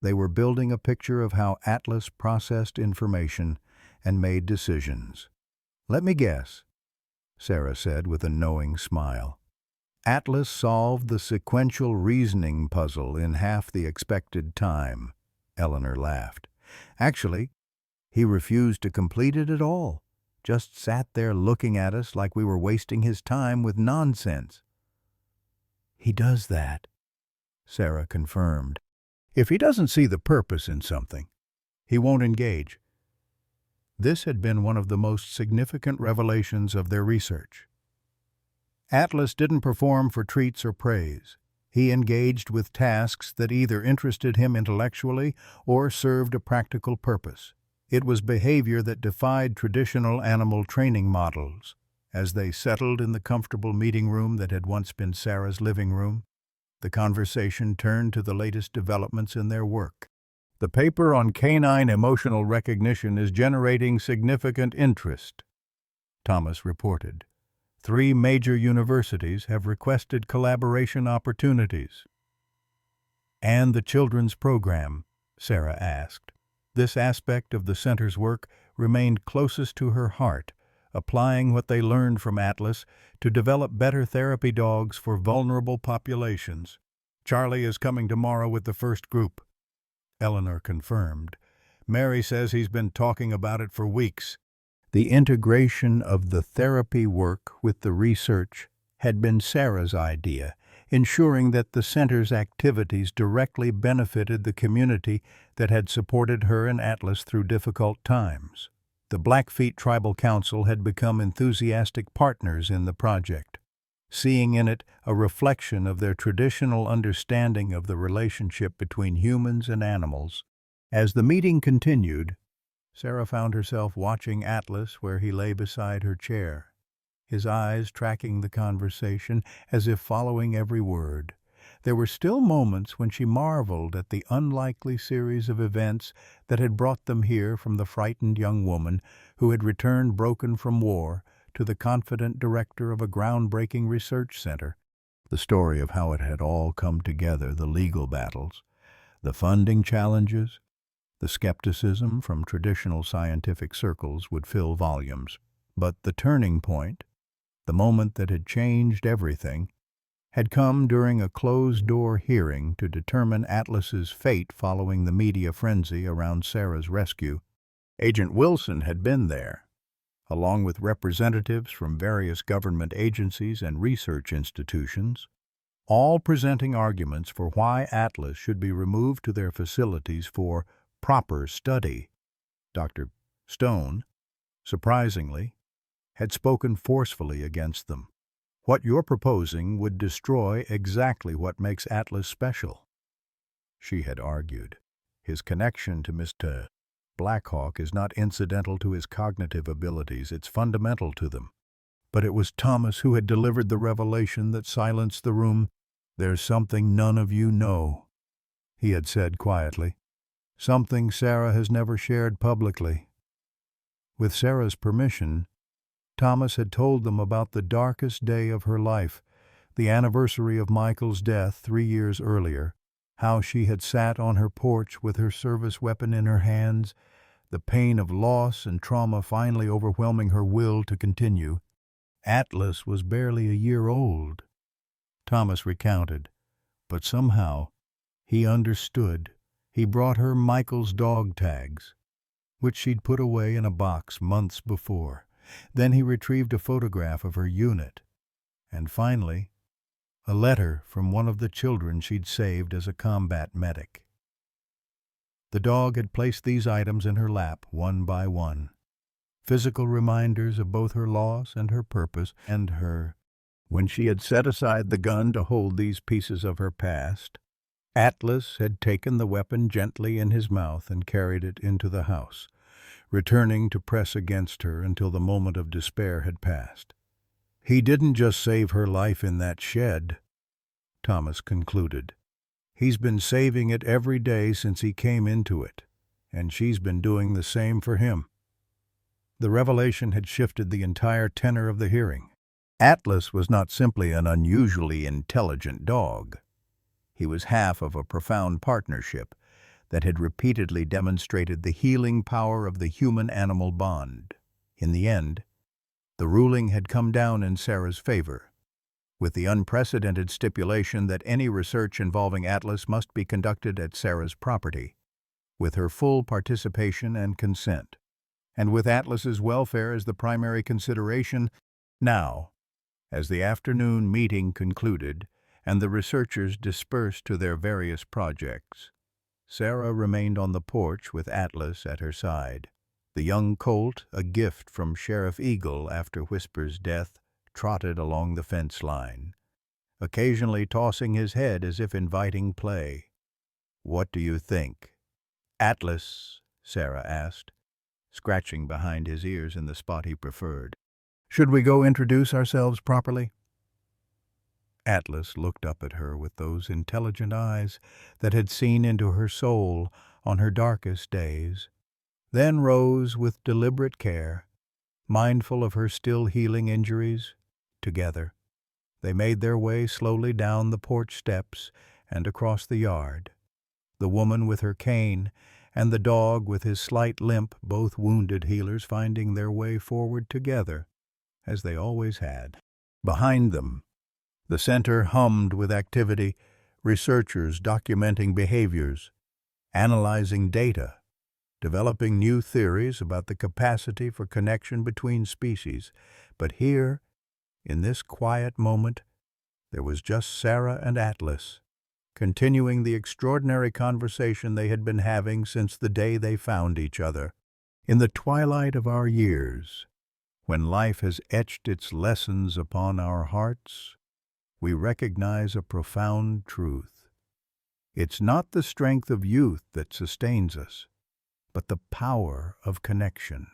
They were building a picture of how Atlas processed information and made decisions. "Let me guess," Sarah said with a knowing smile. "Atlas solved the sequential reasoning puzzle in half the expected time," Eleanor laughed. "Actually, he refused to complete it at all, just sat there looking at us like we were wasting his time with nonsense." "He does that," Sarah confirmed. "If he doesn't see the purpose in something, he won't engage." This had been one of the most significant revelations of their research. Atlas didn't perform for treats or praise. He engaged with tasks that either interested him intellectually or served a practical purpose. It was behavior that defied traditional animal training models. As they settled in the comfortable meeting room that had once been Sarah's living room, the conversation turned to the latest developments in their work. "The paper on canine emotional recognition is generating significant interest," Thomas reported. "3 major universities have requested collaboration opportunities." "And the children's program?" Sarah asked. This aspect of the center's work remained closest to her heart, applying what they learned from Atlas to develop better therapy dogs for vulnerable populations. "Charlie is coming tomorrow with the first group," Eleanor confirmed. "Mary says he's been talking about it for weeks." The integration of the therapy work with the research had been Sarah's idea, ensuring that the center's activities directly benefited the community that had supported her and Atlas through difficult times. The Blackfeet Tribal Council had become enthusiastic partners in the project, seeing in it a reflection of their traditional understanding of the relationship between humans and animals. As the meeting continued, Sarah found herself watching Atlas where he lay beside her chair, his eyes tracking the conversation as if following every word. There were still moments when she marveled at the unlikely series of events that had brought them here, from the frightened young woman who had returned broken from war to the confident director of a groundbreaking research center. The story of how it had all come together, the legal battles, the funding challenges, the skepticism from traditional scientific circles would fill volumes. But the turning point, the moment that had changed everything, had come during a closed-door hearing to determine Atlas's fate following the media frenzy around Sarah's rescue. Agent Wilson had been there, along with representatives from various government agencies and research institutions, all presenting arguments for why Atlas should be removed to their facilities for proper study. Dr. Stone, surprisingly, had spoken forcefully against them. "What you're proposing would destroy exactly what makes Atlas special," she had argued. "His connection to Mr. Blackhawk is not incidental to his cognitive abilities, it's fundamental to them." But it was Thomas who had delivered the revelation that silenced the room. "There's something none of you know," he had said quietly. "Something Sarah has never shared publicly." With Sarah's permission, Thomas had told them about the darkest day of her life, the anniversary of Michael's death 3 years earlier, how she had sat on her porch with her service weapon in her hands, the pain of loss and trauma finally overwhelming her will to continue. Atlas was barely a year old, Thomas recounted, but somehow he understood. He brought her Michael's dog tags. which she'd put away in a box months before. Then he retrieved a photograph of her unit. And finally, a letter from one of the children she'd saved as a combat medic. The dog had placed these items in her lap one by one, physical reminders of both her loss and her purpose and her. When she had set aside the gun to hold these pieces of her past, Atlas had taken the weapon gently in his mouth and carried it into the house, returning to press against her until the moment of despair had passed. He didn't just save her life in that shed, Thomas concluded. He's been saving it every day since he came into it, and she's been doing the same for him. The revelation had shifted the entire tenor of the hearing. Atlas was not simply an unusually intelligent dog. He was half of a profound partnership that had repeatedly demonstrated the healing power of the human-animal bond. In the end, the ruling had come down in Sarah's favor, with the unprecedented stipulation that any research involving Atlas must be conducted at Sarah's property, with her full participation and consent, and with Atlas's welfare as the primary consideration. Now, as the afternoon meeting concluded and the researchers dispersed to their various projects, Sarah remained on the porch with Atlas at her side. The young colt, a gift from Sheriff Eagle after Whisper's death, trotted along the fence line, occasionally tossing his head as if inviting play. "What do you think?" "Atlas," Sarah asked, scratching behind his ears in the spot he preferred. "Should we go introduce ourselves properly?" Atlas looked up at her with those intelligent eyes that had seen into her soul on her darkest days, then rose with deliberate care, mindful of her still healing injuries. Together, they made their way slowly down the porch steps and across the yard, the woman with her cane and the dog with his slight limp, both wounded healers finding their way forward together, as they always had. Behind them, the center hummed with activity, researchers documenting behaviors, analyzing data, developing new theories about the capacity for connection between species. But here, in this quiet moment, there was just Sarah and Atlas, continuing the extraordinary conversation they had been having since the day they found each other. In the twilight of our years, when life has etched its lessons upon our hearts, we recognize a profound truth. It's not the strength of youth that sustains us, but the power of connection.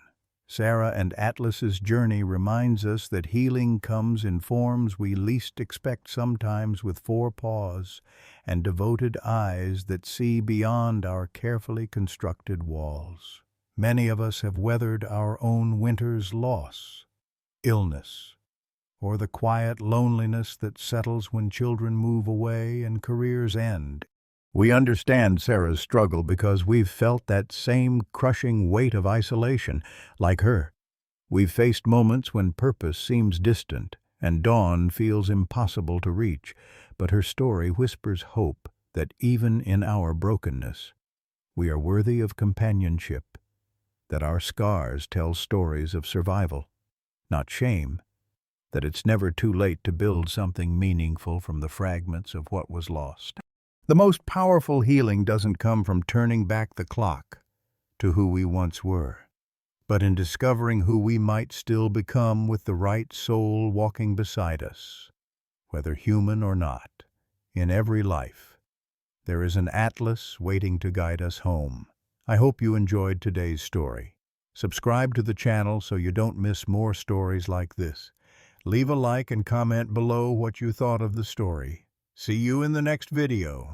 Sarah and Atlas's journey reminds us that healing comes in forms we least expect, sometimes with four paws and devoted eyes that see beyond our carefully constructed walls. Many of us have weathered our own winter's loss, illness, or the quiet loneliness that settles when children move away and careers end. We understand Sarah's struggle because we've felt that same crushing weight of isolation. Like her, we've faced moments when purpose seems distant and dawn feels impossible to reach, but her story whispers hope that even in our brokenness, we are worthy of companionship, that our scars tell stories of survival, not shame, that it's never too late to build something meaningful from the fragments of what was lost. The most powerful healing doesn't come from turning back the clock to who we once were, but in discovering who we might still become with the right soul walking beside us. Whether human or not, in every life, there is an Atlas waiting to guide us home. I hope you enjoyed today's story. Subscribe to the channel so you don't miss more stories like this. Leave a like and comment below what you thought of the story. See you in the next video.